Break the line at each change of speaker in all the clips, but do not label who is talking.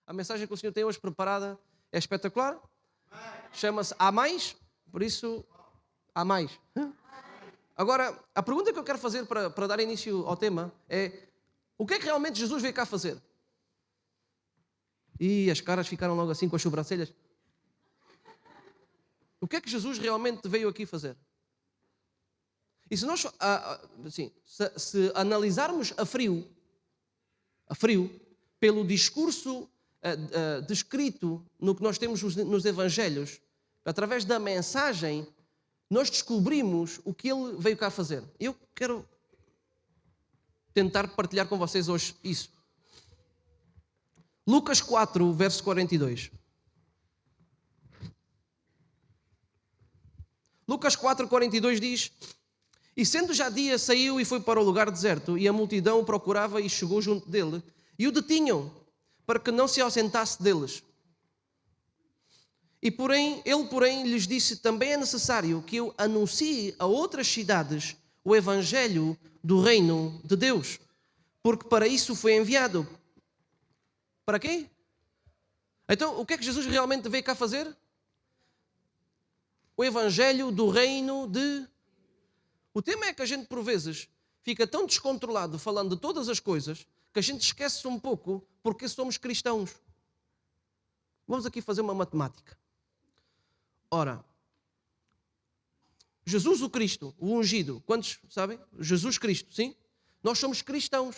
A mensagem que o Senhor tem hoje preparada é espetacular. Chama-se Há Mais, por isso, há mais. Agora, a pergunta que eu quero fazer para dar início ao tema é: o que é que realmente Jesus veio cá fazer? E as caras ficaram logo assim com as sobrancelhas. O que é que Jesus realmente veio aqui fazer? E se nós, assim, se analisarmos a frio, pelo discurso descrito no que nós temos nos Evangelhos, através da mensagem, nós descobrimos o que ele veio cá fazer. Eu quero tentar partilhar com vocês hoje isso. Lucas 4, verso 42. Lucas 4, 42 diz: E sendo já dia, saiu e foi para o lugar deserto, e a multidão o procurava e chegou junto dele, e o detinham, para que não se ausentasse deles. E ele, lhes disse: Também é necessário que eu anuncie a outras cidades o evangelho do reino de Deus, porque para isso foi enviado. Para quê? Então, o que é que Jesus realmente veio cá fazer? O evangelho do reino de... O tema é que a gente, por vezes, fica tão descontrolado falando de todas as coisas que a gente esquece um pouco porque somos cristãos. Vamos aqui fazer uma matemática. Ora, Jesus o Cristo, o ungido, quantos sabem? Jesus Cristo, sim? Nós somos cristãos.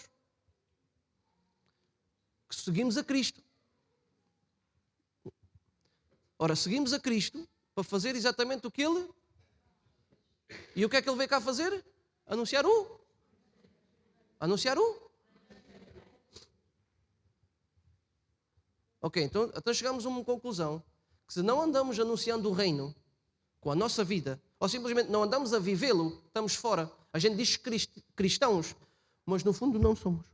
Que seguimos a Cristo. Ora, seguimos a Cristo para fazer exatamente o que Ele... E o que é que Ele veio cá fazer? Anunciar o... Ok, então chegamos a uma conclusão, que se não andamos anunciando o reino com a nossa vida, ou simplesmente não andamos a vivê-lo, estamos fora. A gente diz cristãos, mas no fundo não somos.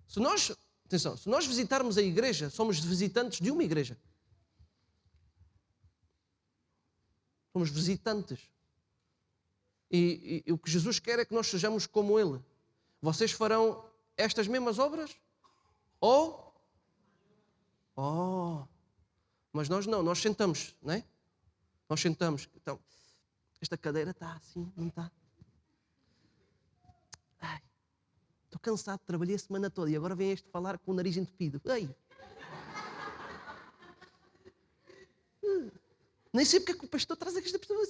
Se nós visitarmos a igreja, somos visitantes de uma igreja. Somos visitantes. E o que Jesus quer é que nós sejamos como Ele. Vocês farão estas mesmas obras? Mas nós não, nós sentamos, não é? Nós sentamos. Então, esta cadeira está assim, não está? Ai, estou cansado, trabalhei a semana toda e agora vem este falar com o nariz entupido. Ei! Nem sei porque é que o pastor traz aqui esta pessoa.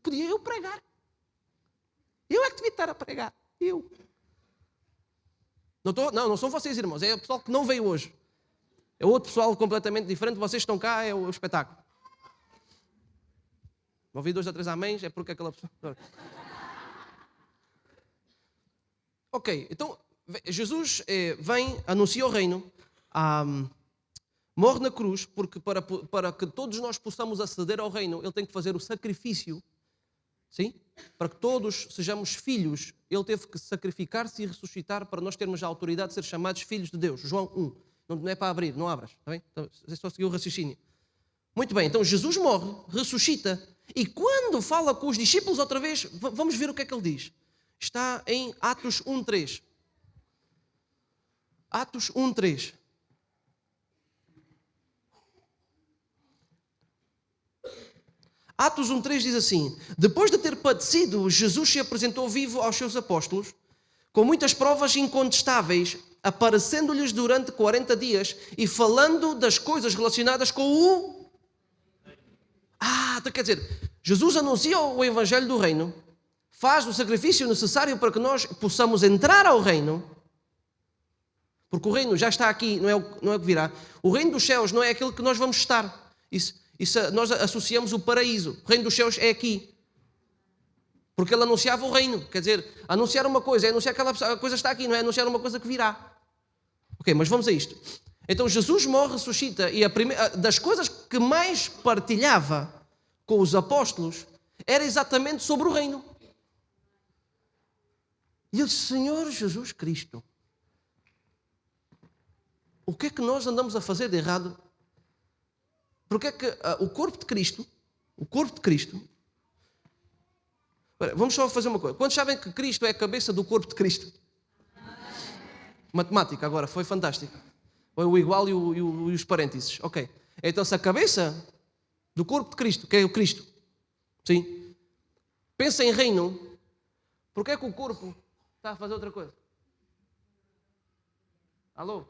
Podia eu pregar. Eu é que devia estar a pregar. Eu. Não são vocês, irmãos. É o pessoal que não veio hoje. É outro pessoal completamente diferente. Vocês estão cá, é o espetáculo. Ouvi 2 ou 3 améns, é porque aquela pessoa... Ok, então Jesus vem, anuncia o reino, morre na cruz, porque para que todos nós possamos aceder ao reino, Ele tem que fazer o sacrifício, sim? Para que todos sejamos filhos, Ele teve que sacrificar-se e ressuscitar para nós termos a autoridade de ser chamados filhos de Deus. João 1, não é para abrir, não abras, está bem? Então, é só seguir o raciocínio. Muito bem, então Jesus morre, ressuscita, e quando fala com os discípulos outra vez, vamos ver o que é que Ele diz. Está em Atos 1:3. Atos 1:3. Atos 1:3 diz assim: Depois de ter padecido, Jesus se apresentou vivo aos seus apóstolos, com muitas provas incontestáveis, aparecendo-lhes durante 40 dias e falando das coisas relacionadas com o... Então quer dizer, Jesus anuncia o evangelho do reino, faz o sacrifício necessário para que nós possamos entrar ao reino, porque o reino já está aqui, não é o que virá. O reino dos céus não é aquele que nós vamos estar. Isso nós associamos o paraíso. O reino dos céus é aqui. Porque Ele anunciava o reino. Quer dizer, anunciar uma coisa é anunciar que a coisa está aqui, não é anunciar uma coisa que virá. Ok, mas vamos a isto. Então Jesus morre, ressuscita, e das coisas que mais partilhava com os apóstolos era exatamente sobre o reino. E ele disse: Senhor Jesus Cristo, o que é que nós andamos a fazer de errado? Porque é que o corpo de Cristo, vamos só fazer uma coisa. Quantos sabem que Cristo é a cabeça do corpo de Cristo? Matemática agora, foi fantástico. Foi o igual e os parênteses. Ok. Então se a cabeça do corpo de Cristo, que é o Cristo, sim, pensa em reino, porque é que o corpo está a fazer outra coisa? Alô?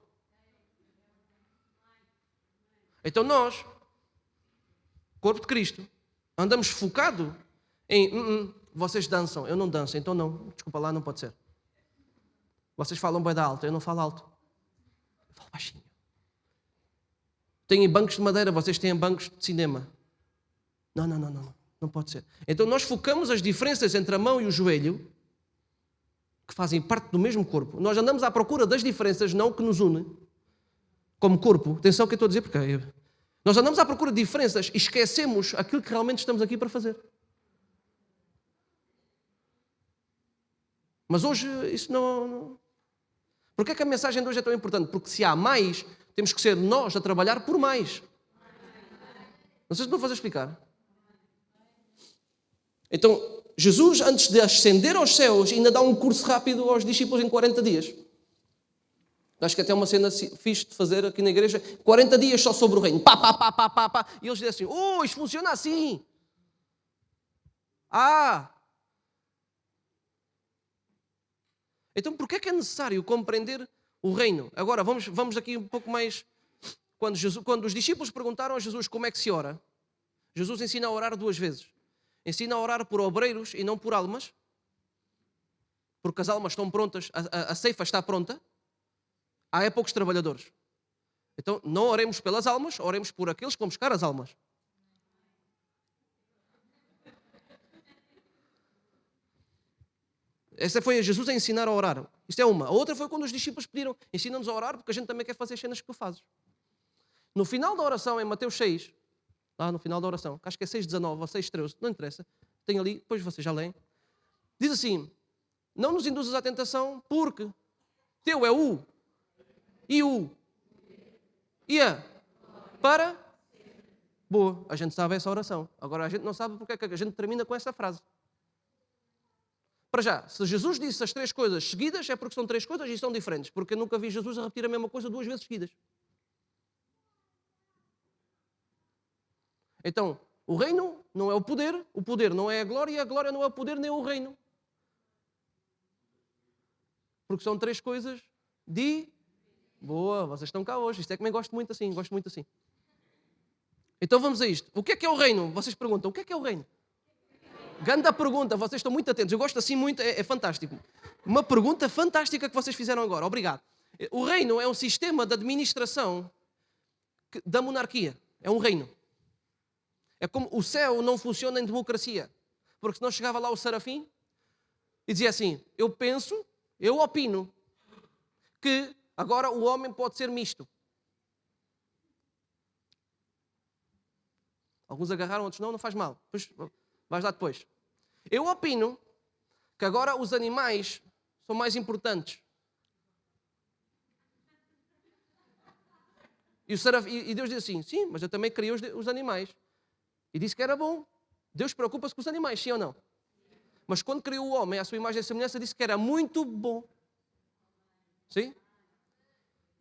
Então nós, corpo de Cristo, andamos focado em vocês dançam, eu não danço, então não, desculpa lá, não pode ser. Vocês falam bué da alta, eu não falo alto. Eu falo baixinho. Têm bancos de madeira, vocês têm bancos de cinema. Não pode ser. Então nós focamos as diferenças entre a mão e o joelho, que fazem parte do mesmo corpo. Nós andamos à procura das diferenças, não que nos une, como corpo. Atenção ao que eu estou a dizer, porque nós andamos à procura de diferenças e esquecemos aquilo que realmente estamos aqui para fazer. Mas hoje isso não... Porquê é que a mensagem de hoje é tão importante? Porque se há mais, temos que ser nós a trabalhar por mais. Não sei se estou a fazer explicar. Então, Jesus, antes de ascender aos céus, ainda dá um curso rápido aos discípulos em 40 dias. Acho que até é uma cena fixe de fazer aqui na igreja. 40 dias só sobre o reino. Pá. E eles dizem assim, isto funciona assim. Então, porquê é que é necessário compreender o reino? Agora, vamos aqui um pouco mais... Quando os discípulos perguntaram a Jesus como é que se ora, Jesus ensina a orar 2 vezes. Ensina a orar por obreiros e não por almas. Porque as almas estão prontas, a ceifa está pronta. Há poucos trabalhadores. Então, não oremos pelas almas, oremos por aqueles que vão buscar as almas. Essa foi a Jesus a ensinar a orar. Isto é uma. A outra foi quando os discípulos pediram, ensina-nos a orar porque a gente também quer fazer as cenas que tu fazes. No final da oração, em Mateus 6, lá no final da oração, que acho que é 6:19 ou 6:13, não interessa, tem ali, depois vocês já leem, diz assim, não nos induzas à tentação porque teu é o e o e a para... Boa, a gente sabe essa oração. Agora a gente não sabe porque é que a gente termina com essa frase. Para já, se Jesus disse as 3 coisas seguidas, é porque são 3 coisas e são diferentes. Porque eu nunca vi Jesus a repetir a mesma coisa 2 vezes seguidas. Então, o reino não é o poder não é a glória não é o poder nem o reino. Porque são 3 coisas Boa, vocês estão cá hoje. Isto é que me gosto muito assim. Então vamos a isto. O que é o reino? Vocês perguntam, o que é o reino? Ganda pergunta, vocês estão muito atentos. Eu gosto assim muito, é fantástico. Uma pergunta fantástica que vocês fizeram agora. Obrigado. O reino é um sistema de administração da monarquia. É um reino. É como o céu não funciona em democracia. Porque senão chegava lá o serafim e dizia assim, eu opino que agora o homem pode ser misto. Alguns agarraram, outros não faz mal. Depois, vais lá depois. Eu opino que agora os animais são mais importantes. E Deus diz assim, sim, mas eu também criei os animais. E disse que era bom. Deus preocupa-se com os animais, sim ou não? Mas quando criou o homem à sua imagem e semelhança, disse que era muito bom. Sim?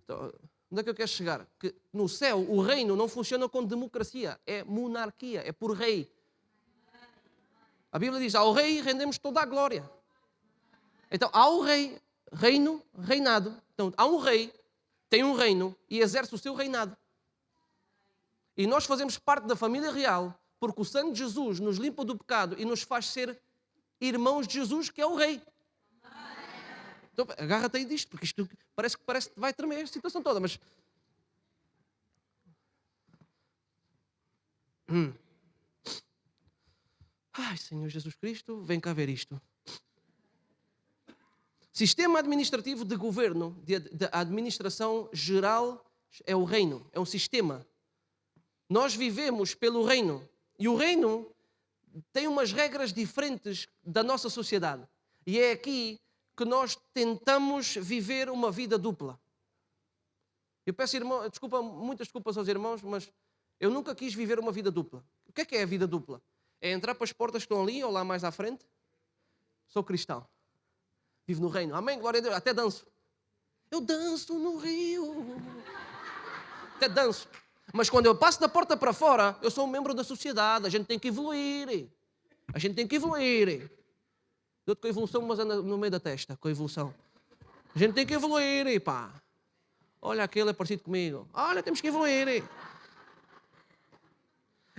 Então, onde é que eu quero chegar? Que no céu o reino não funciona com democracia, é monarquia, é por rei. A Bíblia diz, ao rei rendemos toda a glória. Então, há o rei, reino, reinado. Então, há um rei, tem um reino e exerce o seu reinado. E nós fazemos parte da família real porque o sangue de Jesus nos limpa do pecado e nos faz ser irmãos de Jesus, que é o rei. Então, agarra-te aí disto, porque isto parece que vai tremer a situação toda, mas... Ai, Senhor Jesus Cristo, vem cá ver isto. Sistema administrativo de governo, de administração geral, é o reino, é um sistema. Nós vivemos pelo reino. E o reino tem umas regras diferentes da nossa sociedade. E é aqui que nós tentamos viver uma vida dupla. Eu peço, irmão, muitas desculpas aos irmãos, mas eu nunca quis viver uma vida dupla. O que é a vida dupla? É entrar para as portas que estão ali ou lá mais à frente. Sou cristão. Vivo no reino. Amém, glória a Deus. Até danço. Eu danço no rio. Até danço. Mas quando eu passo da porta para fora, eu sou um membro da sociedade. A gente tem que evoluir. A gente tem que evoluir. Dou-te com a evolução, mas anda no meio da testa, com a evolução. A gente tem que evoluir, pá. Olha, aquele é parecido comigo. Olha, temos que evoluir.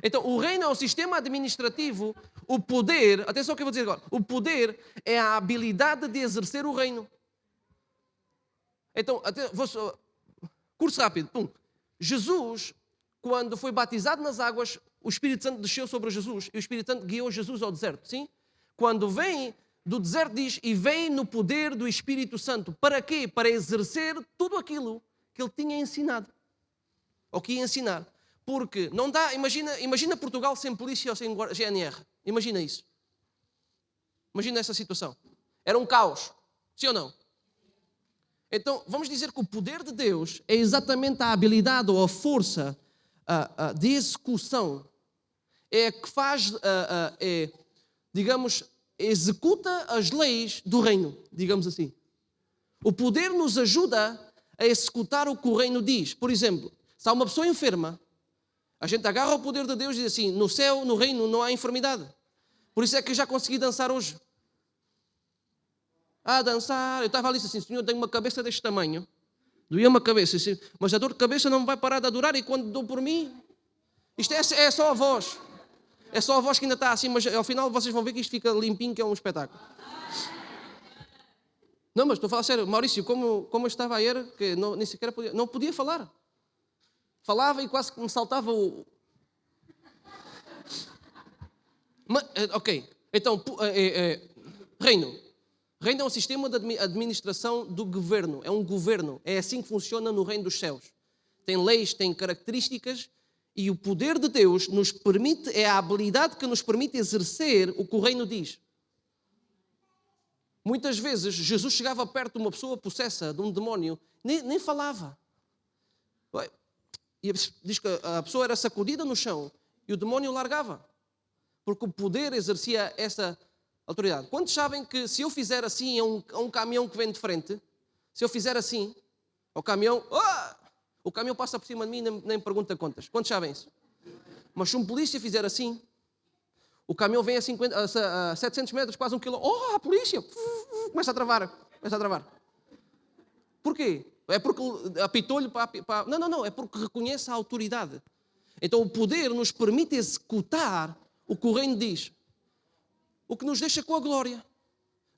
Então, o reino é um sistema administrativo. O poder, atenção ao que eu vou dizer agora. O poder é a habilidade de exercer o reino. Então, curso rápido. Pum. Jesus, quando foi batizado nas águas, o Espírito Santo desceu sobre Jesus e o Espírito Santo guiou Jesus ao deserto, sim? Quando vem do deserto, diz, e vem no poder do Espírito Santo. Para quê? Para exercer tudo aquilo que ele tinha ensinado. Ou que ia ensinar. Porque não dá, imagina Portugal sem polícia ou sem GNR. Imagina isso. Imagina essa situação. Era um caos. Sim ou não? Então, vamos dizer que o poder de Deus é exatamente a habilidade ou a força de execução. É que faz, digamos, executa as leis do reino, digamos assim. O poder nos ajuda a executar o que o reino diz. Por exemplo, se há uma pessoa enferma, a gente agarra o poder de Deus e diz assim, no céu, no reino, não há enfermidade. Por isso é que eu já consegui dançar hoje. Dançar, eu estava ali assim, Senhor, tenho uma cabeça deste tamanho. Doía uma cabeça, assim, mas a dor de cabeça não me vai parar de adorar e quando dou por mim, isto é só a voz. É só a voz que ainda está assim, mas ao final vocês vão ver que isto fica limpinho, que é um espetáculo. Não, mas estou a falar sério, Maurício, como eu estava a ir, que nem sequer não podia falar. Falava e quase que me saltava o... Ok, então, reino. Reino é um sistema de administração do governo, é um governo, é assim que funciona no reino dos céus. Tem leis, tem características e o poder de Deus nos permite, é a habilidade que nos permite exercer o que o reino diz. Muitas vezes Jesus chegava perto de uma pessoa possessa, de um demónio, nem falava. E diz que a pessoa era sacudida no chão e o demónio largava. Porque o poder exercia essa autoridade. Quantos sabem que se eu fizer assim a um caminhão que vem de frente, se eu fizer assim, ao caminhão, o caminhão passa por cima de mim e nem pergunta contas. Quantos sabem isso? Mas se um polícia fizer assim, o caminhão vem a 700 metros, quase 1 quilômetro. A polícia! Começa a travar. Porquê? É porque apitou-lhe para... Não. É porque reconhece a autoridade. Então o poder nos permite executar o que o reino diz. O que nos deixa com a glória.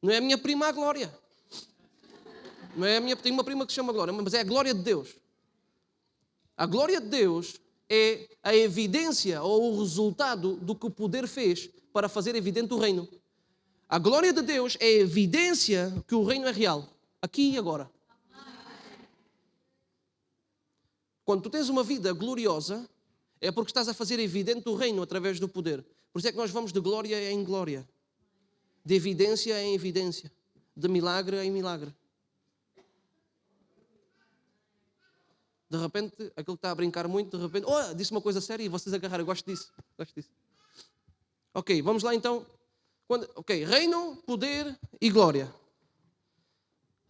Não é a minha prima a glória. Não é tenho uma prima que se chama Glória, mas é a glória de Deus. A glória de Deus é a evidência ou o resultado do que o poder fez para fazer evidente o reino. A glória de Deus é a evidência que o reino é real. Aqui e agora. Quando tu tens uma vida gloriosa, é porque estás a fazer evidente o reino através do poder. Por isso é que nós vamos de glória em glória. De evidência em evidência. De milagre em milagre. De repente, aquele que está a brincar muito, de repente, disse uma coisa séria e vocês agarraram. Eu gosto disso. Ok, vamos lá então. Reino, poder e glória.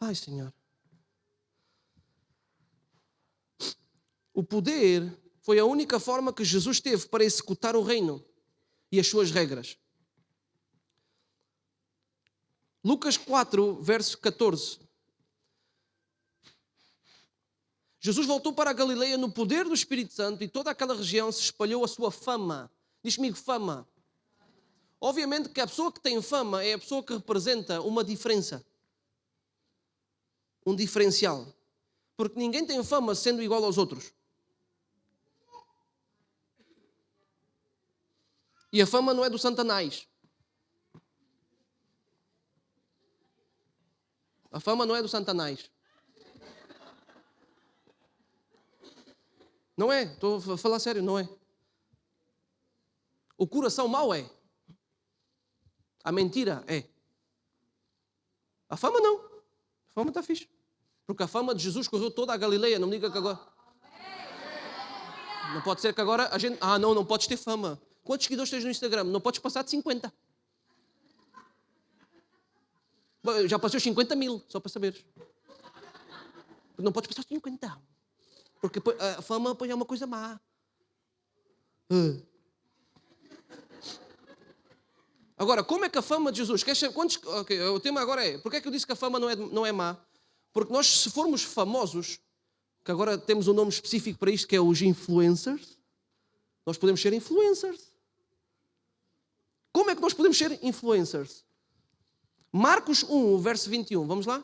Ai, Senhor. O poder foi a única forma que Jesus teve para executar o reino e as suas regras. Lucas 4, verso 14. Jesus voltou para a Galileia no poder do Espírito Santo e toda aquela região se espalhou a sua fama. Diz comigo, fama. Obviamente que a pessoa que tem fama é a pessoa que representa uma diferença. Um diferencial. Porque ninguém tem fama sendo igual aos outros. E a fama não é do Satanás. A fama não é do Satanás. Não é, estou a falar sério, não é. O coração mau é. A mentira é. A fama não. A fama está fixe. Porque a fama de Jesus correu toda a Galileia. Não me diga que agora... Não pode ser que agora a gente... não podes ter fama. Quantos seguidores tens no Instagram? Não podes passar de 50. Já passou 50 mil, só para saberes. Não podes pensar assim, então. Porque a fama é uma coisa má. Agora, como é que a fama de Jesus... o tema agora é, porque é que eu disse que a fama não é má? Porque nós, se formos famosos, que agora temos um nome específico para isto, que é os influencers, nós podemos ser influencers. Como é que nós podemos ser influencers? Marcos 1, verso 21, vamos lá?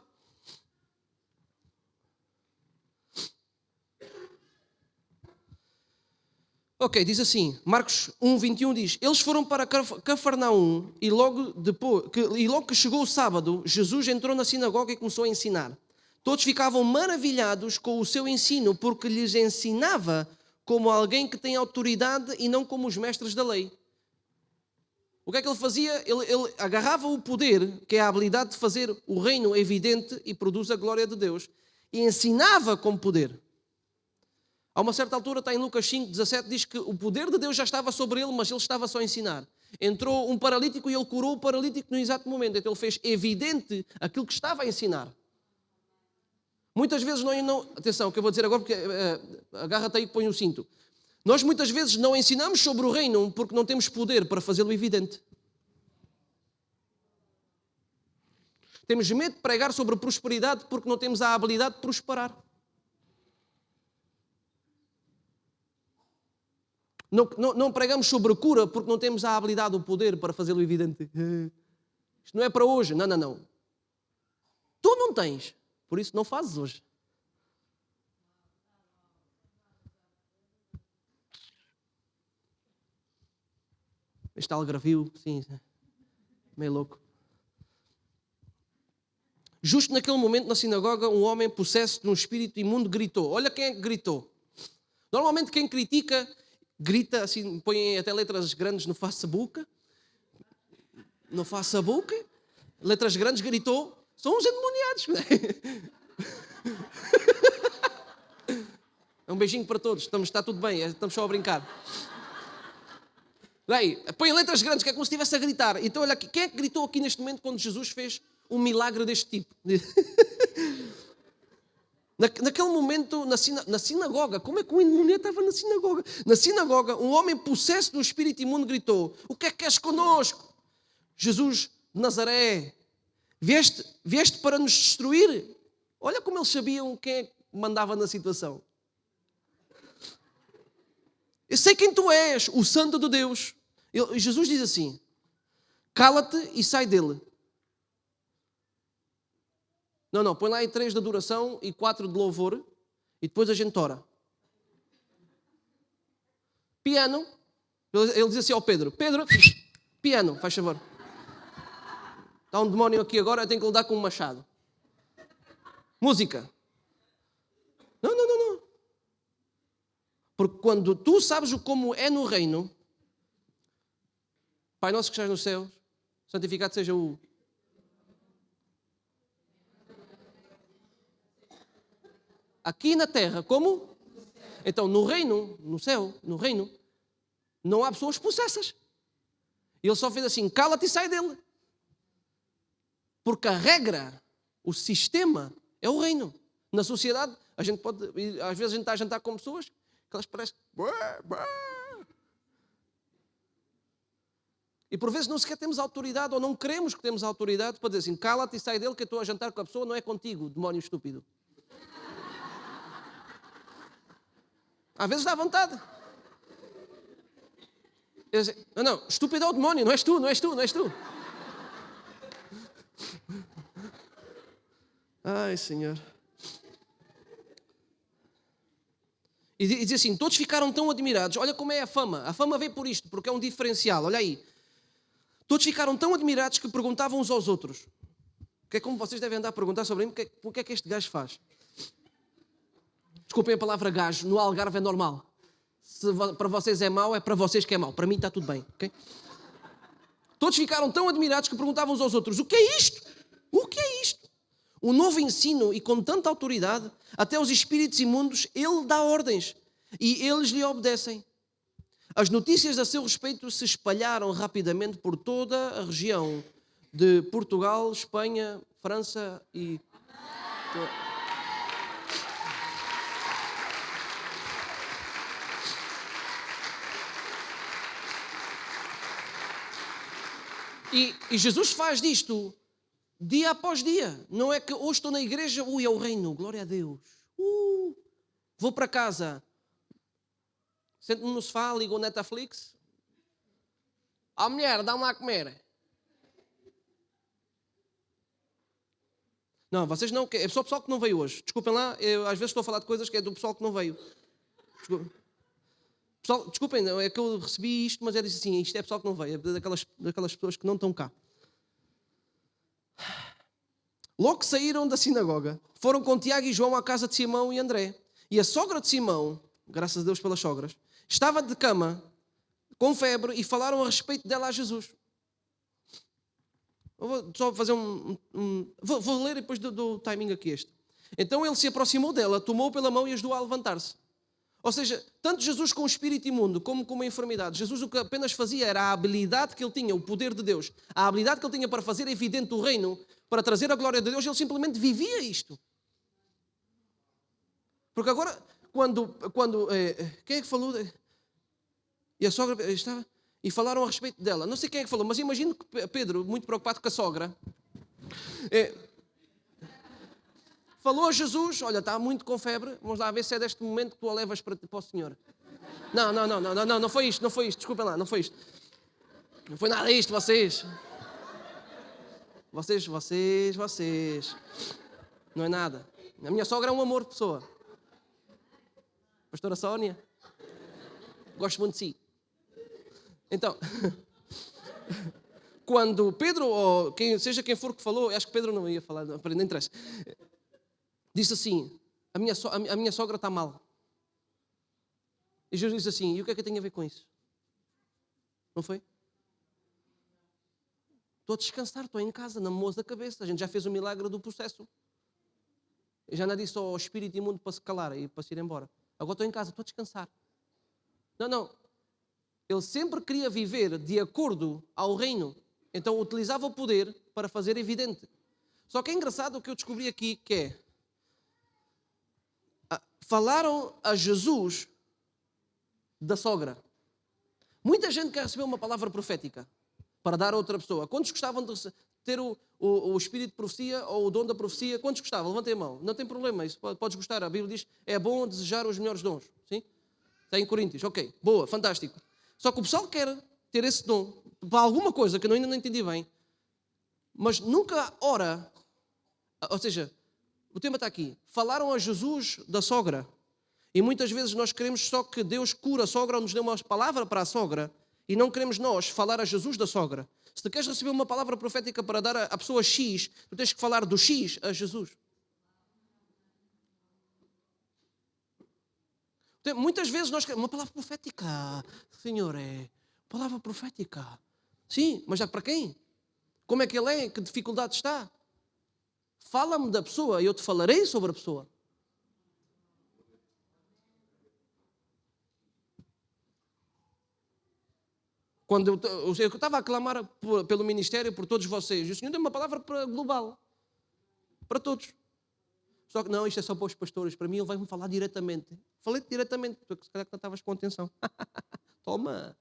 Ok, diz assim, Marcos 1, 21 diz: eles foram para Cafarnaum e logo que chegou o sábado, Jesus entrou na sinagoga e começou a ensinar. Todos ficavam maravilhados com o seu ensino, porque lhes ensinava como alguém que tem autoridade e não como os mestres da lei. O que é que ele fazia? Ele agarrava o poder, que é a habilidade de fazer o reino evidente e produz a glória de Deus, e ensinava com poder. A uma certa altura, está em Lucas 5, 17, diz que o poder de Deus já estava sobre ele, mas ele estava só a ensinar. Entrou um paralítico e ele curou o paralítico no exato momento. Então ele fez evidente aquilo que estava a ensinar. Muitas vezes não atenção, o que eu vou dizer agora, porque agarra-te aí e põe o cinto. Nós muitas vezes não ensinamos sobre o reino porque não temos poder para fazê-lo evidente. Temos medo de pregar sobre prosperidade porque não temos a habilidade de prosperar. Não pregamos sobre cura porque não temos a habilidade, o poder para fazê-lo evidente. Isto não é para hoje. Não. Tu não tens, por isso não fazes hoje. Este algarvio, sim, meio louco. Justo naquele momento, na sinagoga, um homem possesso de um espírito imundo gritou. Olha quem é que gritou. Normalmente quem critica, grita assim, põe até letras grandes no Facebook. No Facebook, letras grandes, gritou. São os endemoniados. Um beijinho para todos, está tudo bem, estamos só a brincar. Daí, põe letras grandes, que é como se estivesse a gritar. Então olha aqui, quem é que gritou aqui neste momento quando Jesus fez um milagre deste tipo? Naquele momento, na sinagoga, como é que o endemoniado estava na sinagoga? Na sinagoga, um homem possesso de um espírito imundo gritou: o que é que queres connosco? Jesus de Nazaré, vieste para nos destruir? Olha como eles sabiam quem é que mandava na situação. Eu sei quem tu és, o Santo de Deus. Jesus diz assim: cala-te e sai dele. Não, põe lá aí 3 de adoração e 4 de louvor e depois a gente ora. Piano. Ele diz assim ao Pedro: Pedro, piano, faz favor. Está um demónio aqui agora, eu tenho que lidar com um machado. Música. Não. Porque quando tu sabes como é no reino, Pai nosso que estás nos céus, santificado seja o... Aqui na terra, como? Então, no reino, no céu, no reino, não há pessoas possessas. Ele só fez assim: cala-te e sai dele. Porque a regra, o sistema, é o reino. Na sociedade, a gente pode... Às vezes a gente está a jantar com pessoas que elas parecem... E por vezes não sequer temos autoridade, ou não queremos que temos autoridade para dizer assim: cala-te e sai dele, que eu estou a jantar com a pessoa, não é contigo, demónio estúpido. Às vezes dá vontade. Não, estúpido é o demónio, não és tu. Ai, Senhor. E diz assim: todos ficaram tão admirados. Olha como é a fama. A fama veio por isto, porque é um diferencial. Olha aí. Todos ficaram tão admirados que perguntavam uns aos outros. Que é como vocês devem andar a perguntar sobre mim: o que é que este gajo faz? Desculpem a palavra gajo, no Algarve é normal. Se para vocês é mau, é para vocês que é mau. Para mim está tudo bem, ok? Todos ficaram tão admirados que perguntavam uns aos outros: o que é isto? O que é isto? Um novo ensino, e com tanta autoridade, até os espíritos imundos, ele dá ordens e eles lhe obedecem. As notícias a seu respeito se espalharam rapidamente por toda a região de Portugal, Espanha, França e... E Jesus faz disto dia após dia. Não é que hoje estou na igreja, é o reino, glória a Deus. Vou para casa, sento-me no sofá, ligo o Netflix. Mulher, dá-me lá a comer. Não, vocês não, é só o pessoal que não veio hoje. Desculpem lá, eu às vezes estou a falar de coisas que é do pessoal que não veio. Pessoal, desculpem, é que eu recebi isto, mas eu disse assim, isto é pessoal que não veio, é daquelas pessoas que não estão cá. Logo que saíram da sinagoga, foram com Tiago e João à casa de Simão e André. E a sogra de Simão, graças a Deus pelas sogras, estava de cama, com febre, e falaram a respeito dela a Jesus. Eu vou só fazer vou ler e depois do timing aqui este. Então ele se aproximou dela, tomou pela mão e ajudou a levantar-se. Ou seja, tanto Jesus com o espírito imundo como com uma enfermidade, Jesus o que apenas fazia era a habilidade que ele tinha, o poder de Deus, a habilidade que ele tinha para fazer evidente o reino, para trazer a glória de Deus, ele simplesmente vivia isto. Porque agora, quem é que falou? E a sogra estava, e falaram a respeito dela. Não sei quem é que falou, mas imagino que Pedro, muito preocupado com a sogra, falou a Jesus, olha, está muito com febre, vamos lá ver se é deste momento que tu a levas para o Senhor. Não foi isto, desculpem lá, não foi isto. Não foi nada isto, vocês. Não é nada. A minha sogra é um amor de pessoa. Pastora Sónia, gosto muito de si. Então, quando Pedro, ou seja quem for que falou, acho que Pedro não ia falar, não interessa. Disse assim, a minha sogra está mal. E Jesus disse assim, e o que é que eu tenho a ver com isso? Não foi? Estou a descansar, estou em casa, na moça da cabeça. A gente já fez o milagre do processo. Eu já não disse ao espírito imundo para se calar e para se ir embora. Agora estou em casa, estou a descansar. Não. Ele sempre queria viver de acordo ao reino. Então utilizava o poder para fazer evidente. Só que é engraçado o que eu descobri aqui, que é, falaram a Jesus da sogra. Muita gente quer receber uma palavra profética para dar a outra pessoa. Quantos gostavam de ter o espírito de profecia ou o dom da profecia? Quantos gostavam? Levantem a mão. Não tem problema, isso podes gostar. A Bíblia diz, é bom desejar os melhores dons. Sim? Está em Coríntios. Ok, boa, fantástico. Só que o pessoal quer ter esse dom para alguma coisa que eu ainda não entendi bem, mas nunca ora. Ou seja, o tema está aqui. Falaram a Jesus da sogra. E muitas vezes nós queremos só que Deus cura a sogra ou nos dê uma palavra para a sogra e não queremos nós falar a Jesus da sogra. Se tu queres receber uma palavra profética para dar à pessoa X, tu tens que falar do X a Jesus. Muitas vezes nós queremos uma palavra profética. Senhor, palavra profética. Sim, mas já para quem? Como é que ele é? Que dificuldade está? Fala-me da pessoa e eu te falarei sobre a pessoa. Quando eu estava a clamar pelo ministério, por todos vocês, e o Senhor deu uma palavra global, para todos. Só que não, isto é só para os pastores, para mim ele vai-me falar diretamente. Falei-te diretamente, tu se calhar que não estavas com atenção. Toma!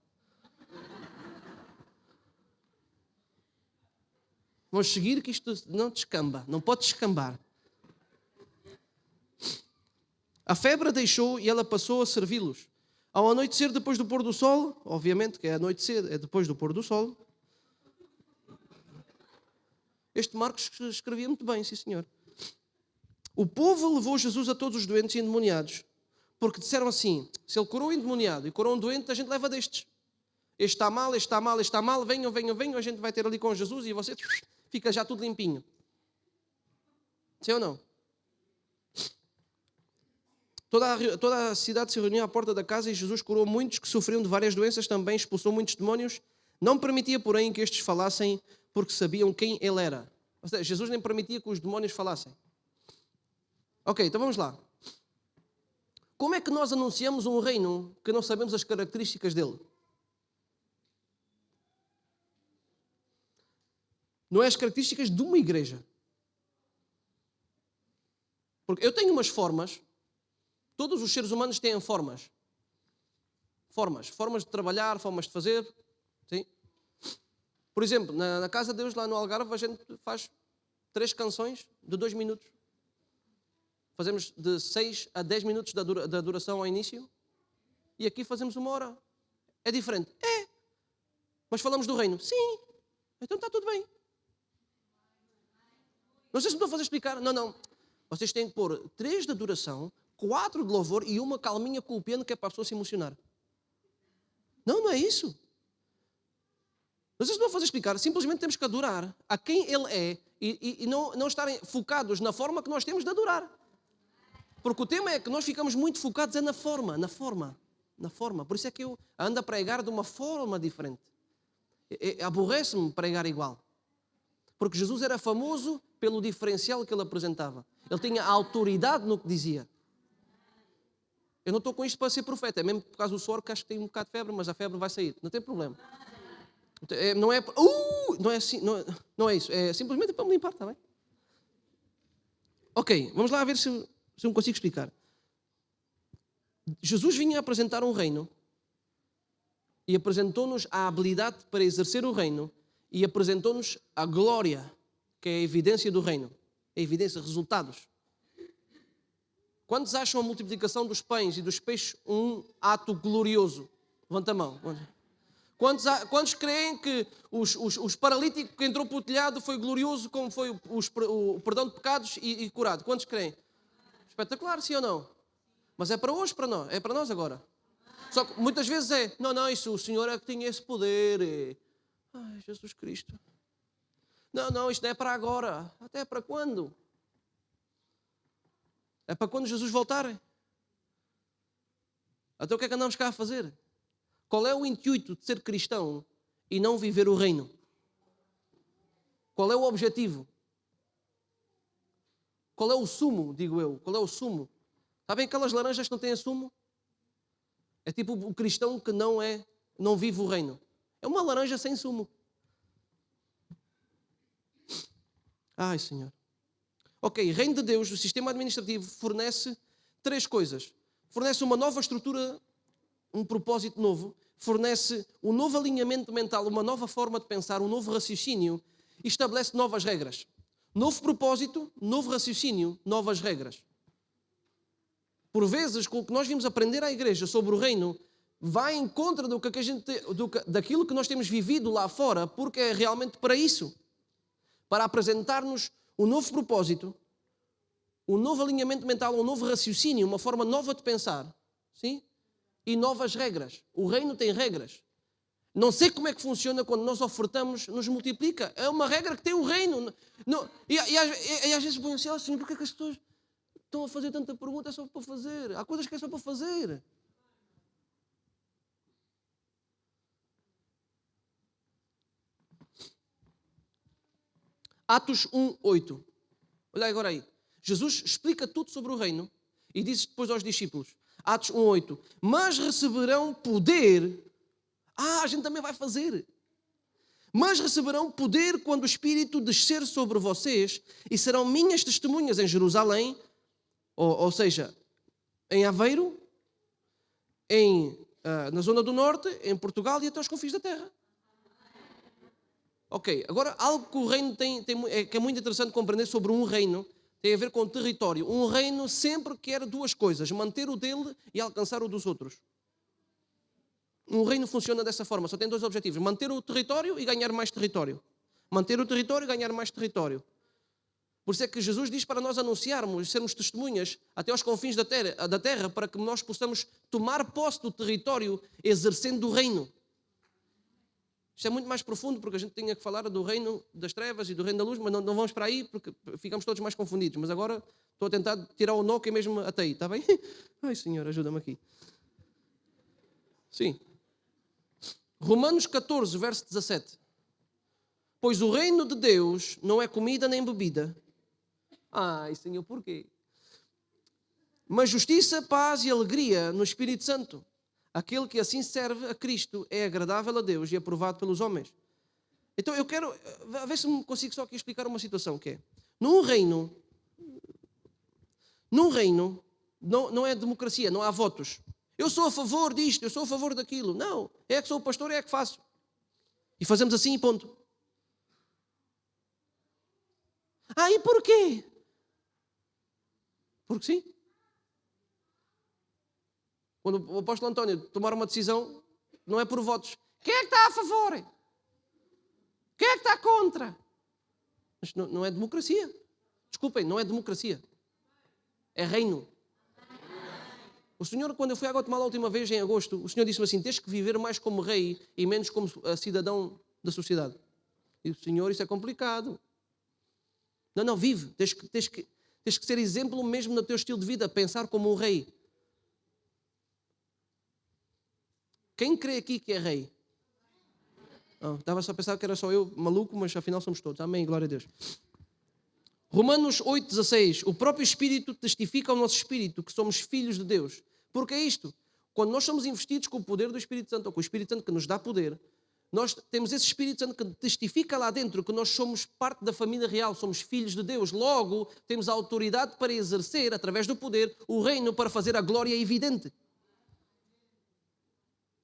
Vamos seguir que isto não descamba, não pode descambar. A febre deixou e ela passou a servi-los. Ao anoitecer, depois do pôr do sol, obviamente que é anoitecer, é depois do pôr do sol. Este Marcos escrevia muito bem, sim senhor. O povo levou Jesus a todos os doentes e endemoniados, porque disseram assim, se ele curou o endemoniado e curou um doente, a gente leva destes. Este está mal, venham, a gente vai ter ali com Jesus e você fica já tudo limpinho. Sim ou não? Toda a cidade se reuniu à porta da casa e Jesus curou muitos que sofriam de várias doenças, também expulsou muitos demónios. Não permitia, porém, que estes falassem, porque sabiam quem ele era. Ou seja, Jesus nem permitia que os demónios falassem. Ok, então vamos lá. Como é que nós anunciamos um reino que não sabemos as características dele? Não é as características de uma igreja. Porque eu tenho umas formas. Todos os seres humanos têm formas. Formas de trabalhar, formas de fazer. Sim? Por exemplo, na Casa de Deus, lá no Algarve, a gente faz 3 canções de 2 minutos. Fazemos de 6 a 10 minutos da duração ao início. E aqui fazemos 1 hora. É diferente? É. Mas falamos do reino? Sim. Então está tudo bem. Não sei se me estou a fazer explicar. Não. Vocês têm que pôr 3 de adoração, 4 de louvor e 1 calminha com o piano, que é para a pessoa se emocionar. Não é isso. Não sei se me estou a fazer explicar. Simplesmente temos que adorar a quem Ele é e não estarem focados na forma que nós temos de adorar. Porque o tema é que nós ficamos muito focados na forma. Por isso é que eu ando a pregar de uma forma diferente. Aborrece-me pregar igual. Porque Jesus era famoso pelo diferencial que ele apresentava. Ele tinha autoridade no que dizia. Eu não estou com isto para ser profeta. É mesmo por causa do suor, que acho que tem um bocado de febre, mas a febre vai sair. Não tem problema. Não é assim, não é isso. É simplesmente para me limpar, está bem? Ok, vamos lá ver se eu me consigo explicar. Jesus vinha apresentar um reino e apresentou-nos a habilidade para exercer o reino e apresentou-nos a glória, que é a evidência do reino, a evidência, resultados. Quantos acham a multiplicação dos pães e dos peixes um ato glorioso? Levanta a mão. Quantos creem que os paralíticos que entrou para o telhado foi glorioso, como foi o perdão de pecados e curado? Quantos creem? Espetacular, sim ou não? Mas é para hoje, para nós. É para nós agora. Só que muitas vezes não, isso, o Senhor é que tinha esse poder. Ai, Jesus Cristo. Não, isto não é para agora. Até é para quando? É para quando Jesus voltar? Então o que é que andamos cá a fazer? Qual é o intuito de ser cristão e não viver o reino? Qual é o objetivo? Qual é o sumo, digo eu? Qual é o sumo? Sabem aquelas laranjas que não têm sumo? É tipo o cristão que não vive o reino. É uma laranja sem sumo. Ai, Senhor. Ok, reino de Deus, o sistema administrativo fornece 3 coisas. Fornece uma nova estrutura, um propósito novo. Fornece um novo alinhamento mental, uma nova forma de pensar, um novo raciocínio e estabelece novas regras. Novo propósito, novo raciocínio, novas regras. Por vezes, com o que nós vimos aprender à igreja sobre o reino, vai em contra daquilo que nós temos vivido lá fora, porque é realmente para isso. Para apresentar-nos um novo propósito, um novo alinhamento mental, um novo raciocínio, uma forma nova de pensar. Sim? E novas regras. O reino tem regras. Não sei como é que funciona quando nós ofertamos, nos multiplica. É uma regra que tem o reino. E às vezes põem assim, Senhor, porquê que as pessoas estão a fazer tanta pergunta? É só para fazer. Há coisas que é só para fazer. Atos 1:8. Olha agora aí. Jesus explica tudo sobre o reino e diz depois aos discípulos. Atos 1:8. Mas receberão poder. A gente também vai fazer. Mas receberão poder quando o Espírito descer sobre vocês e serão minhas testemunhas em Jerusalém, ou seja, em Aveiro, na zona do norte, em Portugal e até aos confins da terra. Ok, agora algo que o reino que é muito interessante compreender sobre um reino, tem a ver com território. Um reino sempre quer 2 coisas, manter o dele e alcançar o dos outros. Um reino funciona dessa forma, só tem 2 objetivos, manter o território e ganhar mais território. Manter o território e ganhar mais território. Por isso é que Jesus diz para nós anunciarmos, sermos testemunhas até aos confins da terra, para que nós possamos tomar posse do território exercendo o reino. Isto é muito mais profundo, porque a gente tinha que falar do reino das trevas e do reino da luz, mas não vamos para aí, porque ficamos todos mais confundidos. Mas agora estou a tentar tirar o nó que é mesmo até aí, está bem? Ai, Senhor, ajuda-me aqui. Sim. Romanos 14, verso 17. Pois o reino de Deus não é comida nem bebida. Ai, Senhor, porquê? Mas justiça, paz e alegria no Espírito Santo. Aquele que assim serve a Cristo é agradável a Deus e aprovado pelos homens. Então eu quero ver se me consigo só aqui explicar uma situação que é. Num reino não é democracia, não há votos. Eu sou a favor disto, eu sou a favor daquilo. Não, é que sou o pastor, é que faço. E fazemos assim e ponto. Ah, e porquê? Porque sim. Quando o apóstolo António tomar uma decisão, não é por votos. Quem é que está a favor? Quem é que está contra? Mas não é democracia. Desculpem, não é democracia. É reino. O Senhor, quando eu fui à Guatemala a última vez, em agosto, o Senhor disse-me assim, tens que viver mais como rei e menos como cidadão da sociedade. E o Senhor, isso é complicado. Não, vive. Tens que ser exemplo mesmo no teu estilo de vida, pensar como um rei. Quem crê aqui que é rei? Estava só a pensar que era só eu, maluco, mas afinal somos todos. Amém, glória a Deus. Romanos 8,16. O próprio Espírito testifica ao nosso Espírito que somos filhos de Deus. Porque é isto. Quando nós somos investidos com o poder do Espírito Santo, ou com o Espírito Santo que nos dá poder, nós temos esse Espírito Santo que testifica lá dentro que nós somos parte da família real, somos filhos de Deus. Logo, temos a autoridade para exercer, através do poder, o reino para fazer a glória evidente.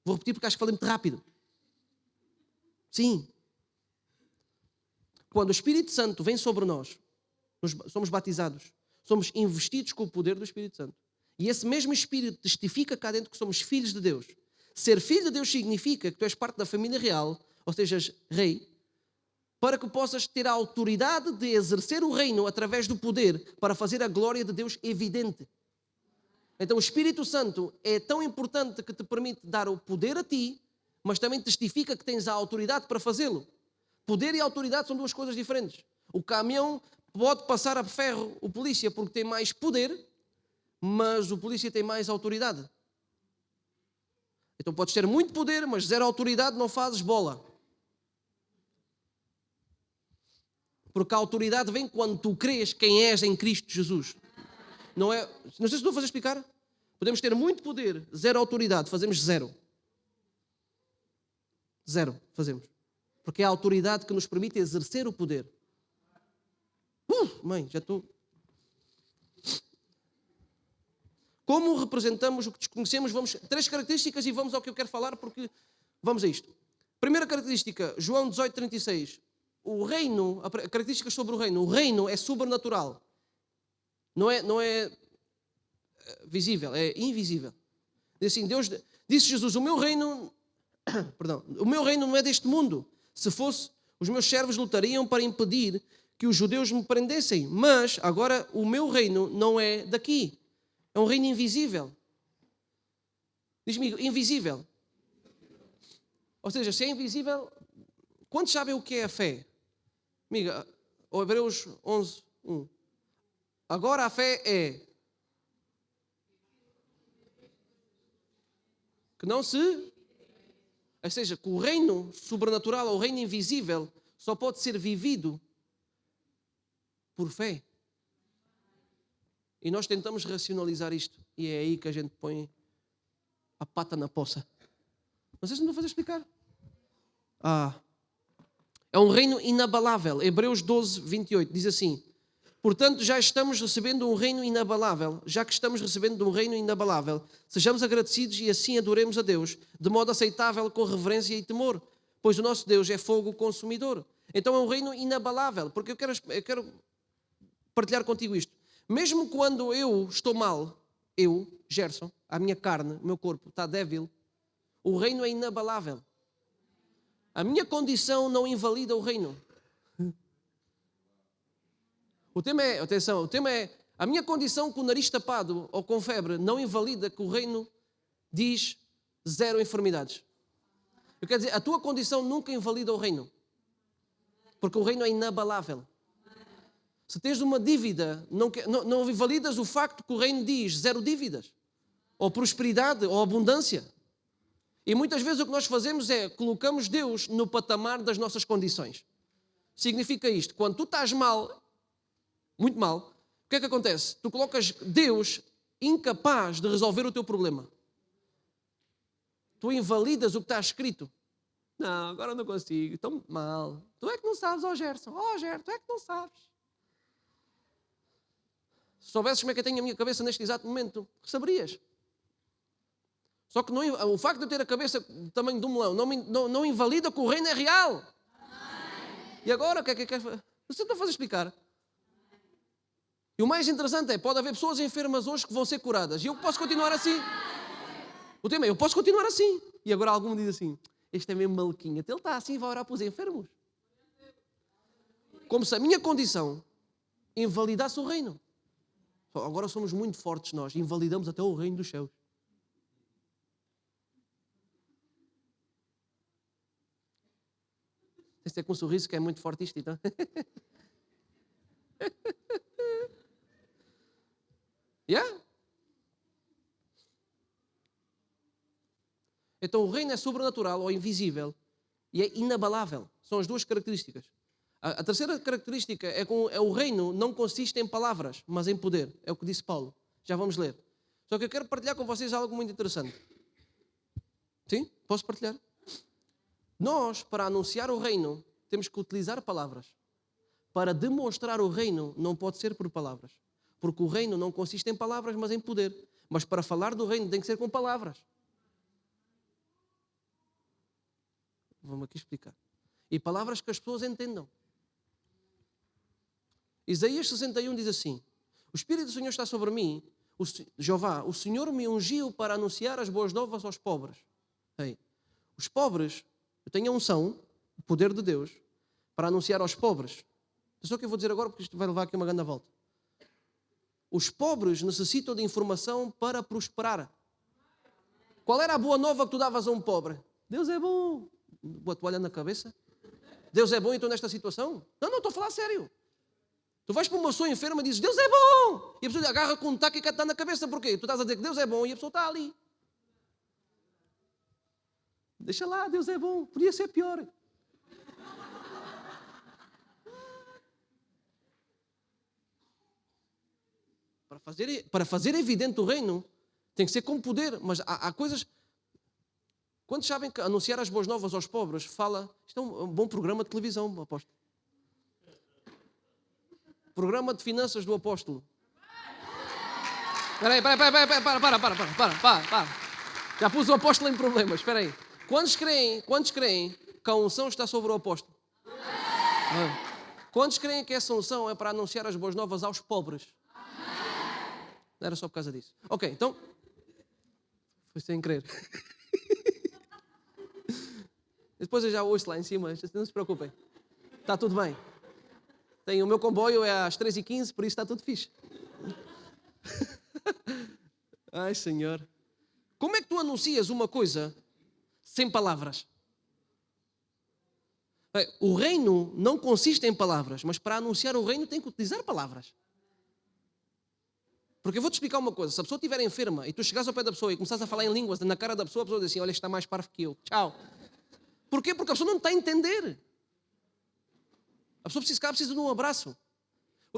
Vou repetir porque acho que falei muito rápido. Sim. Quando o Espírito Santo vem sobre nós, somos batizados, somos investidos com o poder do Espírito Santo. E esse mesmo Espírito testifica cá dentro que somos filhos de Deus. Ser filho de Deus significa que tu és parte da família real, ou seja, rei, para que possas ter a autoridade de exercer o reino através do poder para fazer a glória de Deus evidente. Então o Espírito Santo é tão importante que te permite dar o poder a ti, mas também testifica que tens a autoridade para fazê-lo. Poder e autoridade são duas coisas diferentes. O caminhão pode passar a ferro o polícia porque tem mais poder, mas o polícia tem mais autoridade. Então podes ter muito poder, mas zero autoridade, não fazes bola. Porque a autoridade vem quando tu crês quem és em Cristo Jesus. Não sei se estou a fazer explicar. Podemos ter muito poder, zero autoridade, fazemos zero. Zero, fazemos. Porque é a autoridade que nos permite exercer o poder. Mãe, já estou... Como representamos o que desconhecemos? Vamos 3 características e vamos ao que eu quero falar, porque vamos a isto. Primeira característica, João 18:36. O reino, a característica sobre o reino é sobrenatural. Não é visível, é invisível. Diz assim, disse Jesus, o meu reino não é deste mundo. Se fosse, os meus servos lutariam para impedir que os judeus me prendessem. Mas agora o meu reino não é daqui. É um reino invisível. Diz-me, invisível. Ou seja, se é invisível, quantos sabem o que é a fé? Amiga, Hebreus 11:1. Agora a fé é que não se... Ou seja, que o reino sobrenatural ou o reino invisível só pode ser vivido por fé. E nós tentamos racionalizar isto. E é aí que a gente põe a pata na poça. Não sei se me vou fazer explicar. É um reino inabalável. Hebreus 12:28 diz assim: portanto, já estamos recebendo um reino inabalável. Já que estamos recebendo um reino inabalável, sejamos agradecidos e assim adoremos a Deus, de modo aceitável, com reverência e temor. Pois o nosso Deus é fogo consumidor. Então é um reino inabalável. Porque eu quero partilhar contigo isto. Mesmo quando eu estou mal, eu, Gerson, a minha carne, o meu corpo está débil, o reino é inabalável. A minha condição não invalida o reino. O tema é, a minha condição com o nariz tapado ou com febre não invalida que o reino diz 0 enfermidades. Eu quero dizer, a tua condição nunca invalida o reino. Porque o reino é inabalável. Se tens uma dívida, não invalidas o facto que o reino diz 0 dívidas. Ou prosperidade, ou abundância. E muitas vezes o que nós fazemos é, colocamos Deus no patamar das nossas condições. Significa isto, quando tu estás mal, muito mal, o que é que acontece? Tu colocas Deus incapaz de resolver o teu problema. Tu invalidas o que está escrito. Não, agora não consigo, estou muito mal. Tu é que não sabes, Gerson. Gerson, tu é que não sabes. Se soubesses como é que eu tenho a minha cabeça neste exato momento, saberias. Só que o facto de eu ter a cabeça do tamanho de um melão não invalida que o reino é real. Amém. E agora, o que é que quer fazer? Você não faz explicar. E o mais interessante é, pode haver pessoas enfermas hoje que vão ser curadas. E eu posso continuar assim. O tema é, eu posso continuar assim. E agora algum diz assim, este é mesmo maluquinho. Ele está assim e vai orar para os enfermos. Como se a minha condição invalidasse o reino. Agora somos muito fortes nós. Invalidamos até o reino dos céus. Este é com um sorriso que é muito forte isto, então. Yeah? Então o reino é sobrenatural ou invisível e é inabalável. São as duas características. A terceira característica é que o reino não consiste em palavras, mas em poder. É o que disse Paulo. Já vamos ler. Só que eu quero partilhar com vocês algo muito interessante. Sim? Posso partilhar? Nós, para anunciar o reino, temos que utilizar palavras. Para demonstrar o reino, não pode ser por palavras. Porque o reino não consiste em palavras, mas em poder. Mas para falar do reino tem que ser com palavras. Vamos aqui explicar. E palavras que as pessoas entendam. Isaías 61 diz assim: o Espírito do Senhor está sobre mim, Jeová, o Senhor me ungiu para anunciar as boas novas aos pobres. Ei, os pobres, eu tenho a unção, o poder de Deus, para anunciar aos pobres. É só o que eu vou dizer agora, porque isto vai levar aqui uma grande volta. Os pobres necessitam de informação para prosperar. Qual era a boa nova que tu davas a um pobre? Deus é bom. Boa toalha na cabeça. Deus é bom e estou nesta situação? Não, estou a falar sério. Tu vais para uma pessoa enferma e dizes, Deus é bom! E a pessoa agarra com um taco e cata na cabeça. Porquê? Tu estás a dizer que Deus é bom e a pessoa está ali. Deixa lá, Deus é bom. Podia ser pior. Para fazer evidente o reino, tem que ser com poder. Mas há coisas... Quantos sabem que anunciar as boas novas aos pobres fala... Isto é um bom programa de televisão, apóstolo. Programa de finanças do apóstolo. Espera aí, para. Já pus o apóstolo em problemas, espera aí. Quantos creem que a unção está sobre o apóstolo? Quantos creem que essa unção é para anunciar as boas novas aos pobres? Não era só por causa disso. Ok, então... Foi sem querer. Depois eu já ouço lá em cima, não se preocupem. Está tudo bem. O meu comboio é às 3h15, por isso está tudo fixe. Ai, Senhor. Como é que tu anuncias uma coisa sem palavras? O reino não consiste em palavras, mas para anunciar o reino tem que utilizar palavras. Porque eu vou-te explicar uma coisa. Se a pessoa estiver enferma e tu chegares ao pé da pessoa e começares a falar em línguas na cara da pessoa, a pessoa diz assim, olha, está mais parvo que eu. Tchau. Porquê? Porque a pessoa não está a entender. A pessoa precisa de um abraço.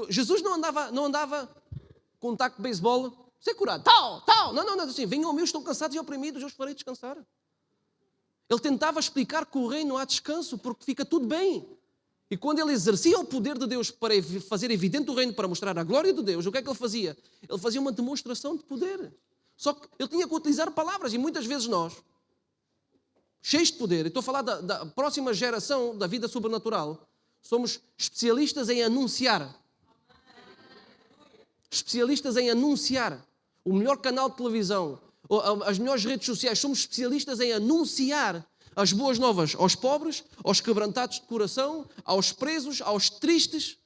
Jesus não andava com um taco de beisebol, ser curado, tal. Não, assim, venham a mim, estão cansados e oprimidos, eu os farei descansar. Ele tentava explicar que o reino há descanso, porque fica tudo bem. E quando ele exercia o poder de Deus para fazer evidente o reino, para mostrar a glória de Deus, o que é que ele fazia? Ele fazia uma demonstração de poder. Só que ele tinha que utilizar palavras, e muitas vezes nós, cheios de poder, e estou a falar da próxima geração da vida sobrenatural, somos especialistas em anunciar. Especialistas em anunciar. O melhor canal de televisão, as melhores redes sociais, somos especialistas em anunciar as boas novas aos pobres, aos quebrantados de coração, aos presos, aos tristes.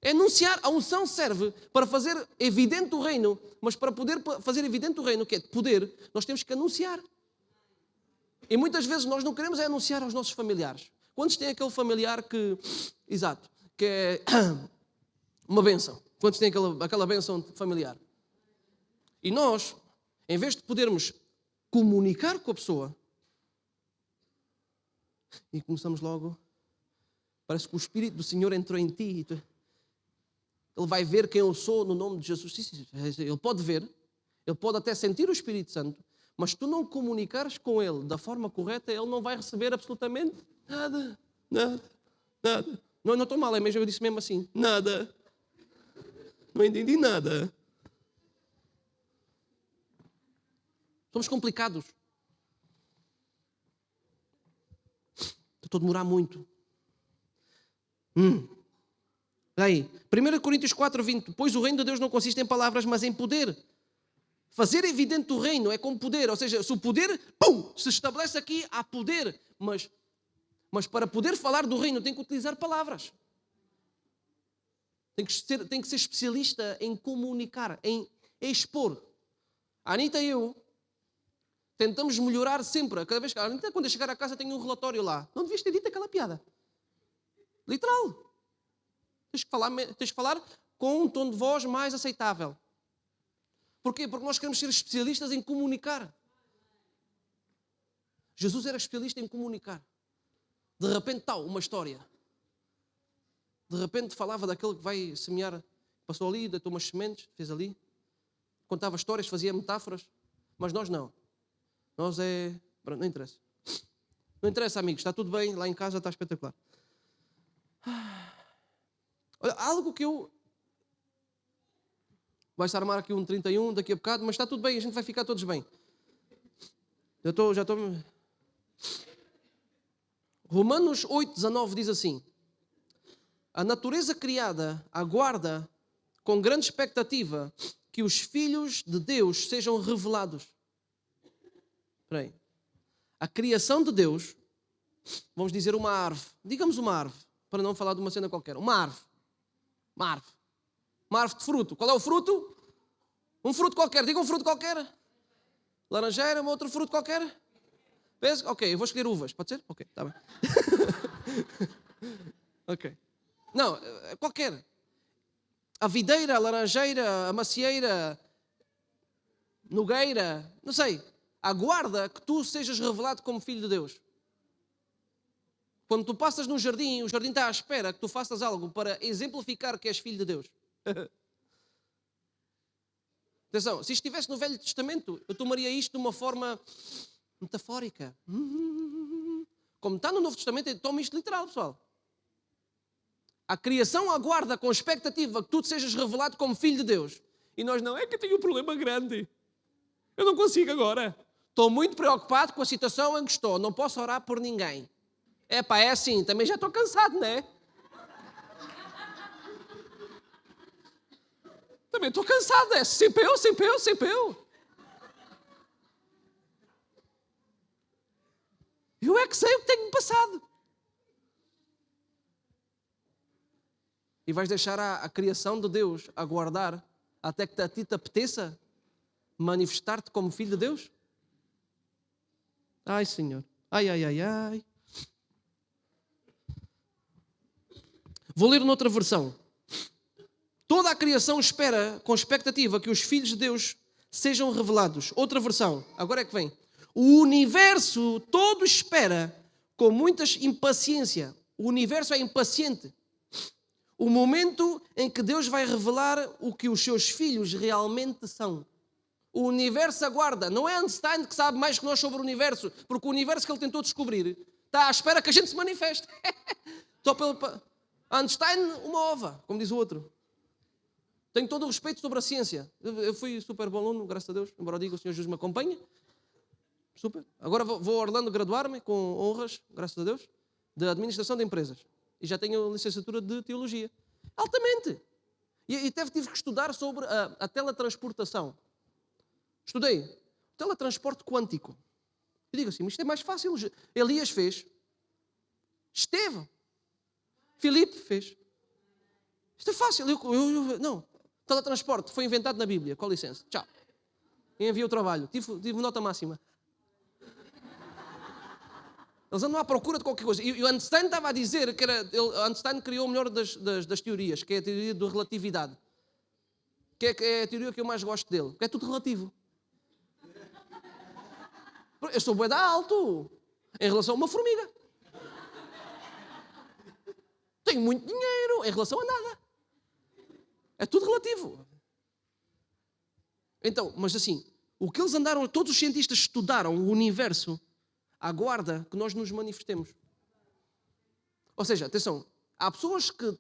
É anunciar. A unção serve para fazer evidente o reino, mas para poder fazer evidente o reino, que é de poder, nós temos que anunciar. E muitas vezes nós não queremos anunciar aos nossos familiares. Quantos têm aquele familiar que é uma bênção? Quantos têm aquela bênção familiar? E nós, em vez de podermos comunicar com a pessoa, e começamos logo, parece que o Espírito do Senhor entrou em ti, ele vai ver quem eu sou no nome de Jesus. Sim, ele pode ver, ele pode até sentir o Espírito Santo, mas se tu não comunicares com ele da forma correta, ele não vai receber absolutamente nada. Não estou mal, é mesmo, eu disse mesmo assim, nada. Não entendi nada. Somos complicados. Estou a demorar muito. Aí, 1 Coríntios 4:20, pois o reino de Deus não consiste em palavras, mas em poder. Fazer evidente o reino é com poder, ou seja, se o poder, se estabelece aqui, há poder, mas para poder falar do reino tem que utilizar palavras. Tem que ser especialista em comunicar, em expor. A Anitta e eu tentamos melhorar sempre. Cada vez que a Anitta, quando eu chegar a casa, tem um relatório lá. Não devias ter dito aquela piada. Literal. Tens que falar com um tom de voz mais aceitável. Porquê? Porque nós queremos ser especialistas em comunicar. Jesus era especialista em comunicar. De repente, uma história. De repente falava daquele que vai semear. Passou ali, deitou umas sementes, fez ali. Contava histórias, fazia metáforas. Mas nós não. Nós não interessa. Não interessa, amigos. Está tudo bem. Lá em casa está espetacular. Olha, algo que eu... Vai-se armar aqui um 31 daqui a bocado, mas está tudo bem, a gente vai ficar todos bem. Já estou... Romanos 8:19 diz assim: a natureza criada aguarda com grande expectativa que os filhos de Deus sejam revelados. Espera aí. A criação de Deus, vamos dizer uma árvore, digamos uma árvore, para não falar de uma cena qualquer, uma árvore de fruto. Qual é o fruto? Um fruto qualquer, diga um fruto qualquer. Laranjeira, outro fruto qualquer. Pensa? Ok, eu vou escolher uvas, pode ser? Ok, está bem. Ok. Não, qualquer. A videira, a laranjeira, a macieira, nogueira, não sei. Aguarda que tu sejas revelado como filho de Deus. Quando tu passas no jardim, o jardim está à espera que tu faças algo para exemplificar que és filho de Deus. Atenção, se estivesse no Velho Testamento, eu tomaria isto de uma forma metafórica. Como está no Novo Testamento, eu tomo isto literal, pessoal. A criação aguarda com expectativa que tu sejas revelado como filho de Deus. E nós não, é que eu tenho um problema grande. Eu não consigo agora. Estou muito preocupado com a situação em que estou. Não posso orar por ninguém. É assim, também já estou cansado, não é? Também estou cansado, é sempre eu. Eu é que sei o que tenho passado. E vais deixar a criação de Deus aguardar até que a ti te apeteça manifestar-te como filho de Deus? Ai, Senhor. Ai. Vou ler noutra versão. Toda a criação espera com expectativa que os filhos de Deus sejam revelados. Outra versão, agora é que vem. O universo todo espera com muita impaciência. O universo é impaciente. O momento em que Deus vai revelar o que os seus filhos realmente são. O universo aguarda. Não é Einstein que sabe mais que nós sobre o universo, porque o universo que ele tentou descobrir está à espera que a gente se manifeste. Einstein, uma ova, como diz o outro. Tenho todo o respeito sobre a ciência. Eu fui super bom aluno, graças a Deus. Embora diga, o Senhor Jesus me acompanha. Super. Agora vou a Orlando graduar-me com honras, graças a Deus, de administração de empresas. E já tenho licenciatura de teologia. Altamente. E tive que estudar sobre a teletransportação. Estudei. Teletransporte quântico. E digo assim, mas isto é mais fácil. Elias fez. Esteve. Filipe fez. Isto é fácil. Não. Teletransporte foi inventado na Bíblia. Com licença. Tchau. E enviei o trabalho. Tive nota máxima. Eles andam à procura de qualquer coisa. E o Einstein estava a dizer que Einstein criou o melhor das teorias, que é a teoria da relatividade. Que é a teoria que eu mais gosto dele. Que é tudo relativo. Eu sou bué da alto em relação a uma formiga. Tenho muito dinheiro em relação a nada. É tudo relativo. Então, mas assim, o que eles andaram, todos os cientistas estudaram o universo, aguarda que nós nos manifestemos. Ou seja, atenção, há pessoas que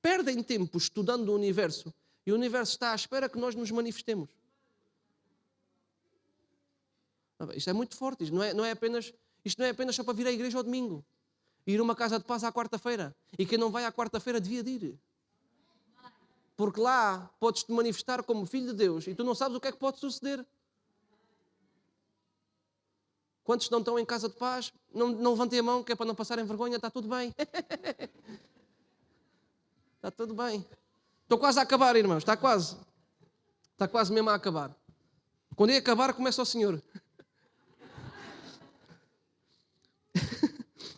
perdem tempo estudando o universo e o universo está à espera que nós nos manifestemos. Isto é muito forte, isto não é apenas só para vir à igreja ao domingo. Ir a uma casa de paz à quarta-feira. E quem não vai à quarta-feira devia de ir. Porque lá podes-te manifestar como filho de Deus e tu não sabes o que é que pode suceder. Quantos não estão em casa de paz? Não levantem a mão, que é para não passarem vergonha, está tudo bem. Está tudo bem. Estou quase a acabar, irmãos, está quase. Está quase mesmo a acabar. Quando é acabar, começa o Senhor.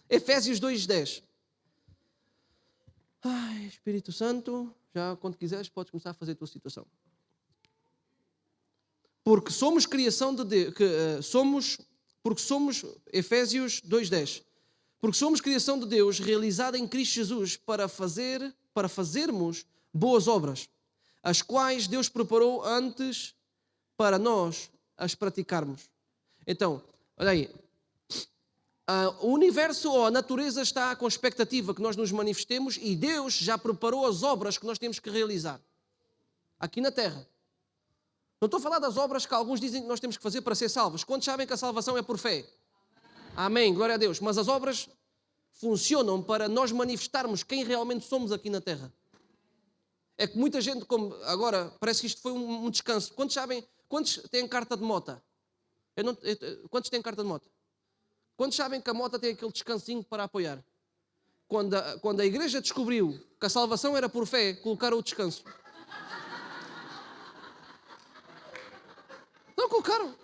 Efésios 2:10. Ai, Espírito Santo, já quando quiseres podes começar a fazer a tua situação. Porque somos criação de Deus, Efésios 2:10. Porque somos criação de Deus realizada em Cristo Jesus para fazermos boas obras, as quais Deus preparou antes para nós as praticarmos. Então, olha aí, o universo ou a natureza está com expectativa que nós nos manifestemos e Deus já preparou as obras que nós temos que realizar aqui na terra. Não estou a falar das obras que alguns dizem que nós temos que fazer para ser salvos. Quantos sabem que a salvação é por fé? Amém, glória a Deus. Mas as obras funcionam para nós manifestarmos quem realmente somos aqui na terra. É que muita gente, como agora, parece que isto foi um descanso. Quantos sabem? Quantos têm carta de mota? Quantos têm carta de mota? Quantos sabem que a mota tem aquele descansinho para apoiar? Quando a igreja descobriu que a salvação era por fé, colocaram o descanso. Não colocaram.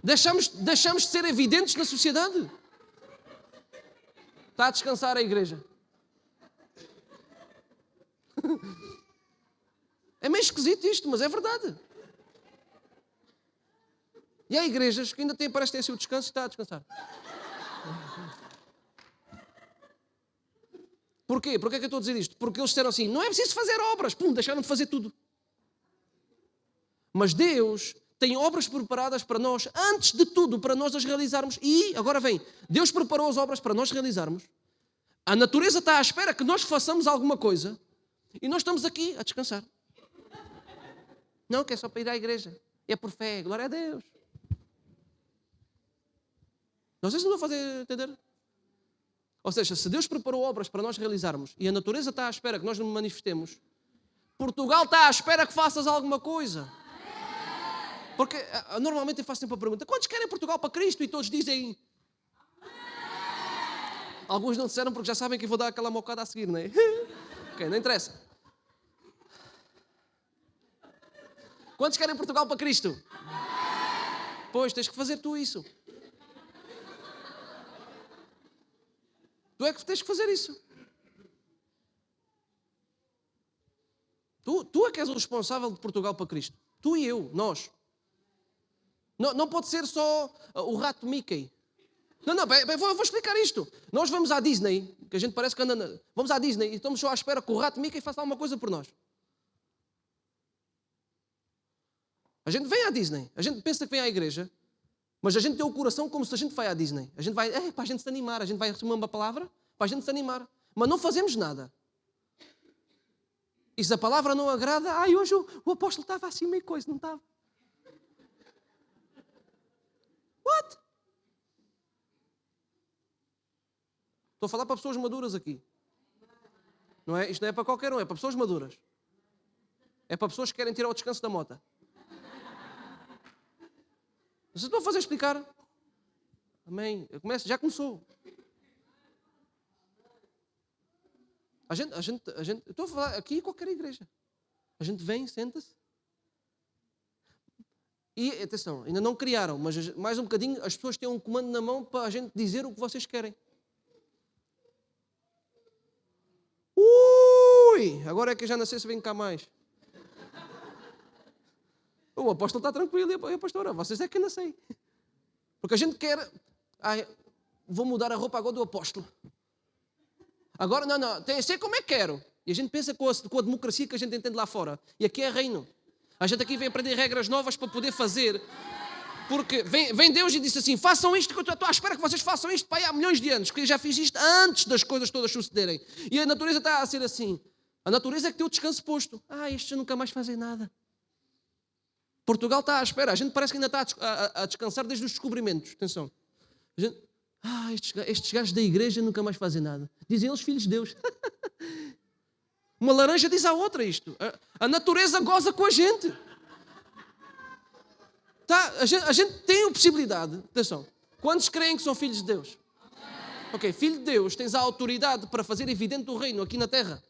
Deixamos de ser evidentes na sociedade. Está a descansar a igreja. É meio esquisito isto, mas é verdade. E há igrejas que ainda parece ter o descanso e está a descansar. Porquê? Porquê é que eu estou a dizer isto? Porque eles disseram assim, não é preciso fazer obras. Pum, deixaram de fazer tudo. Mas Deus tem obras preparadas para nós, antes de tudo, para nós as realizarmos. E, agora vem, Deus preparou as obras para nós realizarmos. A natureza está à espera que nós façamos alguma coisa e nós estamos aqui a descansar. Não, que é só para ir à igreja. É por fé, glória a Deus. Não sei se não estou a fazer entender. Ou seja, se Deus preparou obras para nós realizarmos e a natureza está à espera que nós nos manifestemos, Portugal está à espera que faças alguma coisa. Porque normalmente eu faço sempre a pergunta, quantos querem Portugal para Cristo? E todos dizem... Alguns não disseram porque já sabem que eu vou dar aquela mocada a seguir, não é? Ok, não interessa. Quantos querem Portugal para Cristo? Pois, tens que fazer tu isso. Tu é que tens que fazer isso. Tu é que és o responsável de Portugal para Cristo. Tu e eu, nós. Não pode ser só o rato Mickey. Não, vou explicar isto. Nós vamos à Disney, que a gente parece que anda... Vamos à Disney e estamos só à espera que o rato Mickey faça alguma coisa por nós. A gente vem à Disney, a gente pensa que vem à igreja, mas a gente tem o coração como se a gente vai à Disney. A gente vai, para a gente se animar, a gente vai receber uma palavra para a gente se animar. Mas não fazemos nada. E se a palavra não agrada, hoje o apóstolo estava assim meio coisa, não estava? What? Estou a falar para pessoas maduras aqui. Não é? Isto não é para qualquer um, é para pessoas maduras. É para pessoas que querem tirar o descanso da mota. Vocês estão a fazer explicar? Amém. Já começou. A gente, estou a falar aqui em qualquer igreja. A gente vem, senta-se. E, atenção, ainda não criaram, mas mais um bocadinho, as pessoas têm um comando na mão para a gente dizer o que vocês querem. Agora é que eu já não sei se vem cá mais. O apóstolo está tranquilo e a pastora, vocês é que ainda sei. Porque a gente quer... vou mudar a roupa agora do apóstolo. Agora, não, tem a ser como é que quero. E a gente pensa com a democracia que a gente entende lá fora. E aqui é reino. A gente aqui vem aprender regras novas para poder fazer. Porque vem Deus e disse assim, façam isto, que eu estou à espera que vocês façam isto para aí há milhões de anos, porque eu já fiz isto antes das coisas todas sucederem. E a natureza está a ser assim. A natureza é que tem o descanso posto. Estes nunca mais fazem nada. Portugal está à espera. A gente parece que ainda está a descansar desde os descobrimentos. Atenção. A gente, estes gajos da igreja nunca mais fazem nada. Dizem eles filhos de Deus. Uma laranja diz à outra isto. A natureza goza com a gente. Tá? A gente tem a possibilidade, atenção, quantos creem que são filhos de Deus? Ok, filho de Deus, tens a autoridade para fazer evidente o reino aqui na terra.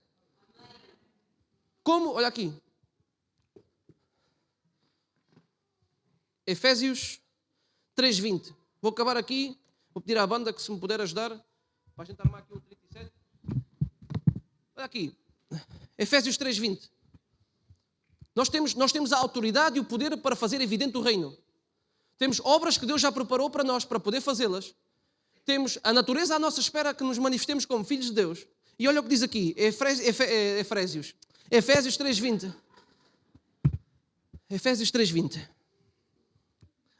Como? Olha aqui. Efésios 3:20. Vou acabar aqui. Vou pedir à banda que se me puder ajudar. Para a gente armar aqui o 37. Olha aqui. Efésios 3:20. Nós temos a autoridade e o poder para fazer evidente o reino. Temos obras que Deus já preparou para nós, para poder fazê-las. Temos a natureza à nossa espera que nos manifestemos como filhos de Deus. E olha o que diz aqui, Efésios 3:20. Efésios 3:20.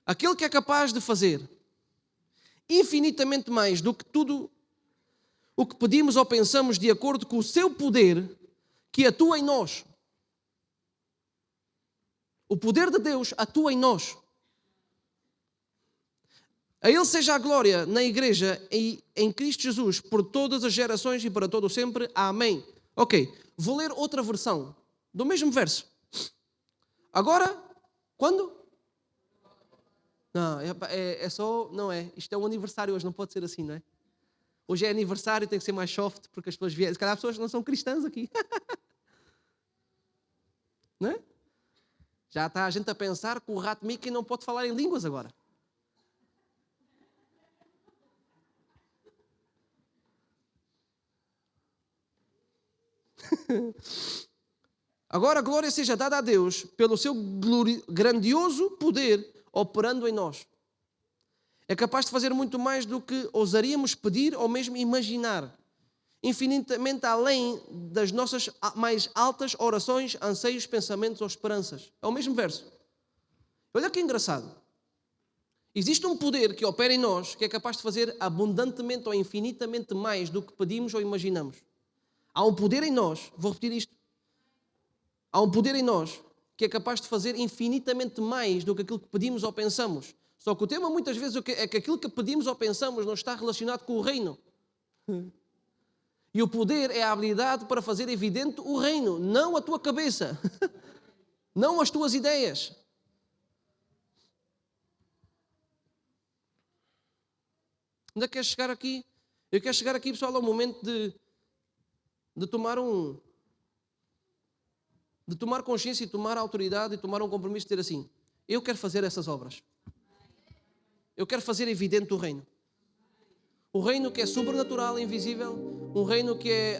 Aquele que é capaz de fazer infinitamente mais do que tudo o que pedimos ou pensamos, de acordo com o seu poder que atua em nós. O poder de Deus atua em nós. A Ele seja a glória na igreja e em Cristo Jesus por todas as gerações e para todo o sempre. Amém. Ok, vou ler outra versão do mesmo verso. Agora, quando? Não, é só, não é. Isto é um aniversário hoje, não pode ser assim, não é? Hoje é aniversário, tem que ser mais soft, porque as pessoas vierem. Se calhar as pessoas não são cristãs aqui. Não é? Já está a gente a pensar que o rato Mickey não pode falar em línguas agora. Agora a glória seja dada a Deus pelo seu grandioso poder operando em nós. É capaz de fazer muito mais do que ousaríamos pedir ou mesmo imaginar. Infinitamente além das nossas mais altas orações, anseios, pensamentos ou esperanças. É o mesmo verso. Olha que engraçado. Existe um poder que opera em nós que é capaz de fazer abundantemente ou infinitamente mais do que pedimos ou imaginamos. Há um poder em nós, vou repetir isto. Há um poder em nós que é capaz de fazer infinitamente mais do que aquilo que pedimos ou pensamos. Só que o tema muitas vezes é que aquilo que pedimos ou pensamos não está relacionado com o reino. E o poder é a habilidade para fazer evidente o reino, não a tua cabeça, não as tuas ideias. Ainda queres chegar aqui? Eu quero chegar aqui, pessoal, ao momento de tomar consciência e tomar autoridade e tomar um compromisso de dizer assim, eu quero fazer essas obras. Eu quero fazer evidente o reino. O reino que é sobrenatural, invisível, um reino que é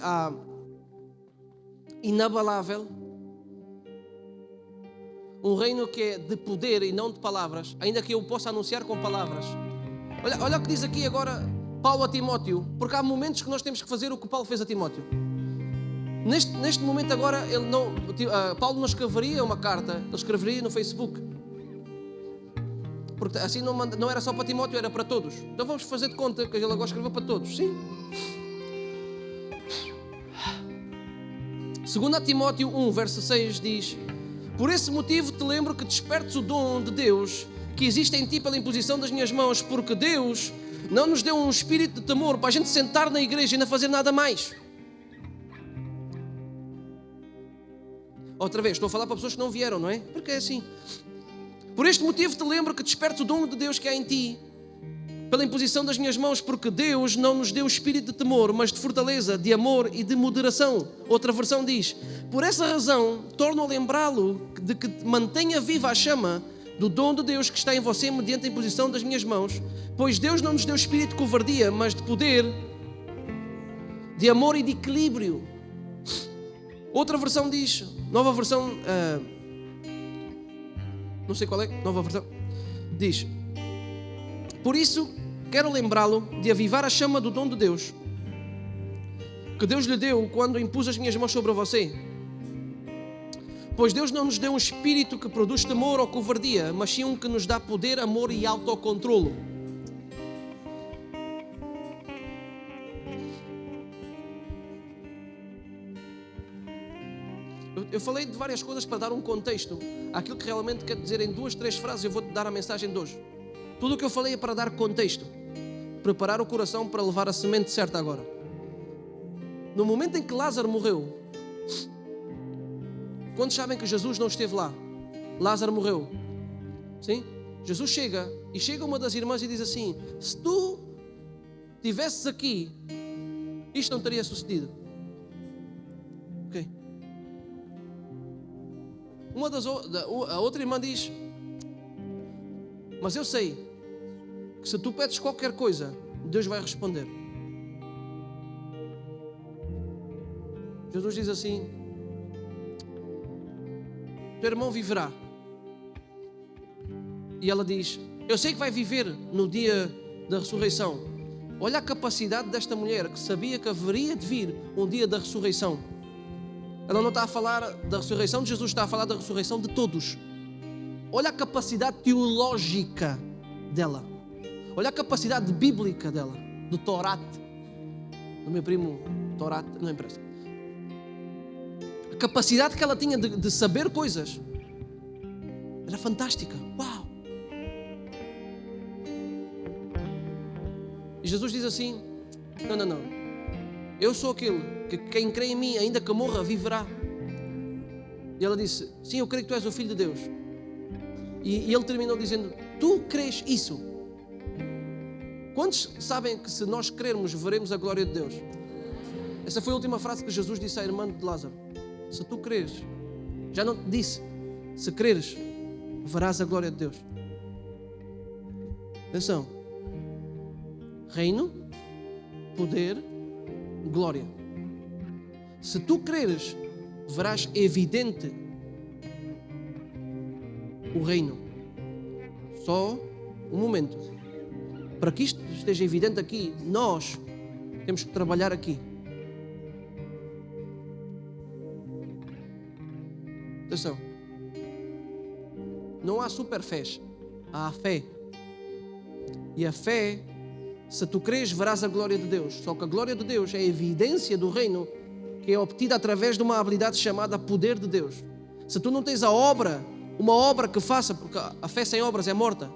inabalável, um reino que é de poder e não de palavras, ainda que eu possa anunciar com palavras. Olha o que diz aqui agora Paulo a Timóteo, porque há momentos que nós temos que fazer o que Paulo fez a Timóteo. Neste momento agora, Paulo não escreveria uma carta, ele escreveria no Facebook. Porque assim não era só para Timóteo, era para todos. Então vamos fazer de conta que ele agora escreveu para todos. Sim. 2 Timóteo 1, verso 6 diz: por esse motivo te lembro que despertes o dom de Deus que existe em ti pela imposição das minhas mãos, porque Deus não nos deu um espírito de temor para a gente sentar na igreja e não fazer nada mais. Outra vez, estou a falar para pessoas que não vieram, não é? Porque é assim. Por este motivo te lembro que despertes o dom de Deus que há em ti, pela imposição das minhas mãos, porque Deus não nos deu espírito de temor, mas de fortaleza, de amor e de moderação. Outra versão diz: por essa razão, torno a lembrá-lo de que mantenha viva a chama do dom de Deus que está em você mediante a imposição das minhas mãos, pois Deus não nos deu espírito de covardia, mas de poder, de amor e de equilíbrio. Outra versão diz, nova versão, não sei qual é, nova versão, diz: por isso quero lembrá-lo de avivar a chama do dom de Deus que Deus lhe deu quando impus as minhas mãos sobre você. Pois Deus não nos deu um espírito que produz temor ou covardia, mas sim um que nos dá poder, amor e autocontrolo. Eu falei de várias coisas para dar um contexto àquilo que realmente quer dizer em 2, 3 frases. Eu vou-te dar a mensagem de hoje. Tudo o que eu falei é para dar contexto, preparar o coração para levar a semente certa agora. No momento em que Lázaro morreu, quantos sabem que Jesus não esteve lá? Lázaro morreu. Sim? Jesus chega uma das irmãs e diz assim: se tu estivesses aqui, isto não teria sucedido. Ok? A outra irmã diz: mas eu sei que se tu pedes qualquer coisa, Deus vai responder. Jesus diz assim: teu irmão viverá. E ela diz: eu sei que vai viver no dia da ressurreição. Olha a capacidade desta mulher, que sabia que haveria de vir um dia da ressurreição. Ela não está a falar da ressurreição de Jesus, está a falar da ressurreição de todos. Olha a capacidade teológica dela. Olha a capacidade bíblica dela, do Torat. Do meu primo Torat, não interessa. A capacidade que ela tinha de saber coisas era fantástica. Uau! E Jesus diz assim: não. Eu sou aquele que quem crê em mim, ainda que morra, viverá. E ela disse: sim, eu creio que tu és o Filho de Deus. E ele terminou dizendo: tu crês isso? Quantos sabem que se nós crermos, veremos a glória de Deus? Essa foi a última frase que Jesus disse à irmã de Lázaro. Se tu creres, já não te disse, se creres, verás a glória de Deus. Atenção: reino, poder, glória. Se tu creres, verás evidente o reino. Só um momento. Para que isto esteja evidente aqui, nós temos que trabalhar aqui. Atenção. Não há superfés, há a fé. E a fé, se tu crês, verás a glória de Deus. Só que a glória de Deus é a evidência do reino que é obtida através de uma habilidade chamada poder de Deus. Se tu não tens a obra, uma obra que faça, porque a fé sem obras é morta.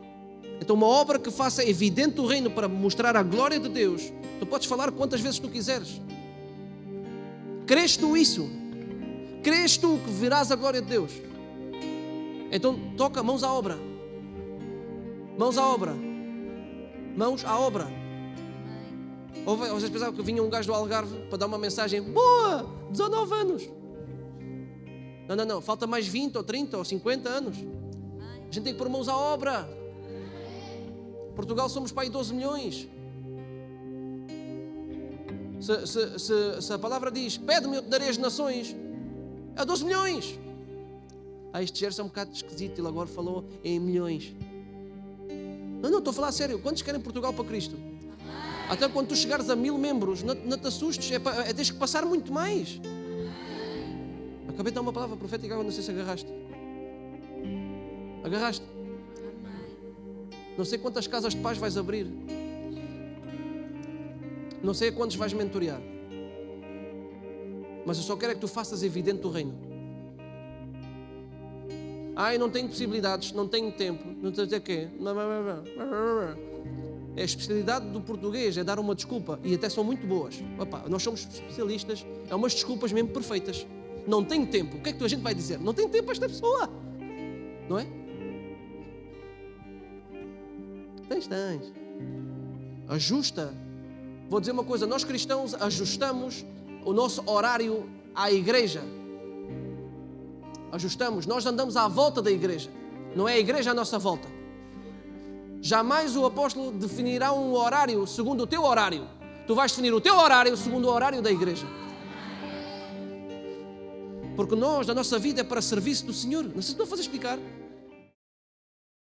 Então uma obra que faça evidente o reino para mostrar a glória de Deus, tu podes falar quantas vezes tu quiseres. Crês tu isso? Crês tu que verás a glória de Deus? Então toca mãos à obra. Mãos à obra. Mãos à obra. Ou vocês pensavam que vinha um gajo do Algarve para dar uma mensagem boa, 19 anos. Não, falta mais 20 ou 30 ou 50 anos. A gente tem que pôr mãos à obra. Portugal somos para aí 12 milhões. Se a palavra diz, pede-me, eu te darei as nações, é 12 milhões. Este Gerson é um bocado esquisito, ele agora falou em milhões. Não, estou a falar sério. Quantos querem Portugal para Cristo? Até quando tu chegares a 1000 membros, não te assustes, tens que passar muito mais. Acabei de dar uma palavra profética, não sei se agarraste. Agarraste? Não sei quantas casas de paz vais abrir. Não sei a quantos vais mentorear. Mas eu só quero é que tu faças evidente o reino. Eu não tenho possibilidades, não tenho tempo, não sei o quê. A especialidade do português é dar uma desculpa, e até são muito boas. Opa, nós somos especialistas, é umas desculpas mesmo perfeitas. Não tenho tempo. O que é que a gente vai dizer? Não tem tempo esta pessoa. Não é? Tens. Ajusta. Vou dizer uma coisa, nós cristãos ajustamos o nosso horário à igreja. Ajustamos, nós andamos à volta da igreja. Não é a igreja à nossa volta. Jamais o apóstolo definirá um horário segundo o teu horário. Tu vais definir o teu horário segundo o horário da igreja. Porque nós, a nossa vida é para serviço do Senhor. Não sei se estou a fazer explicar.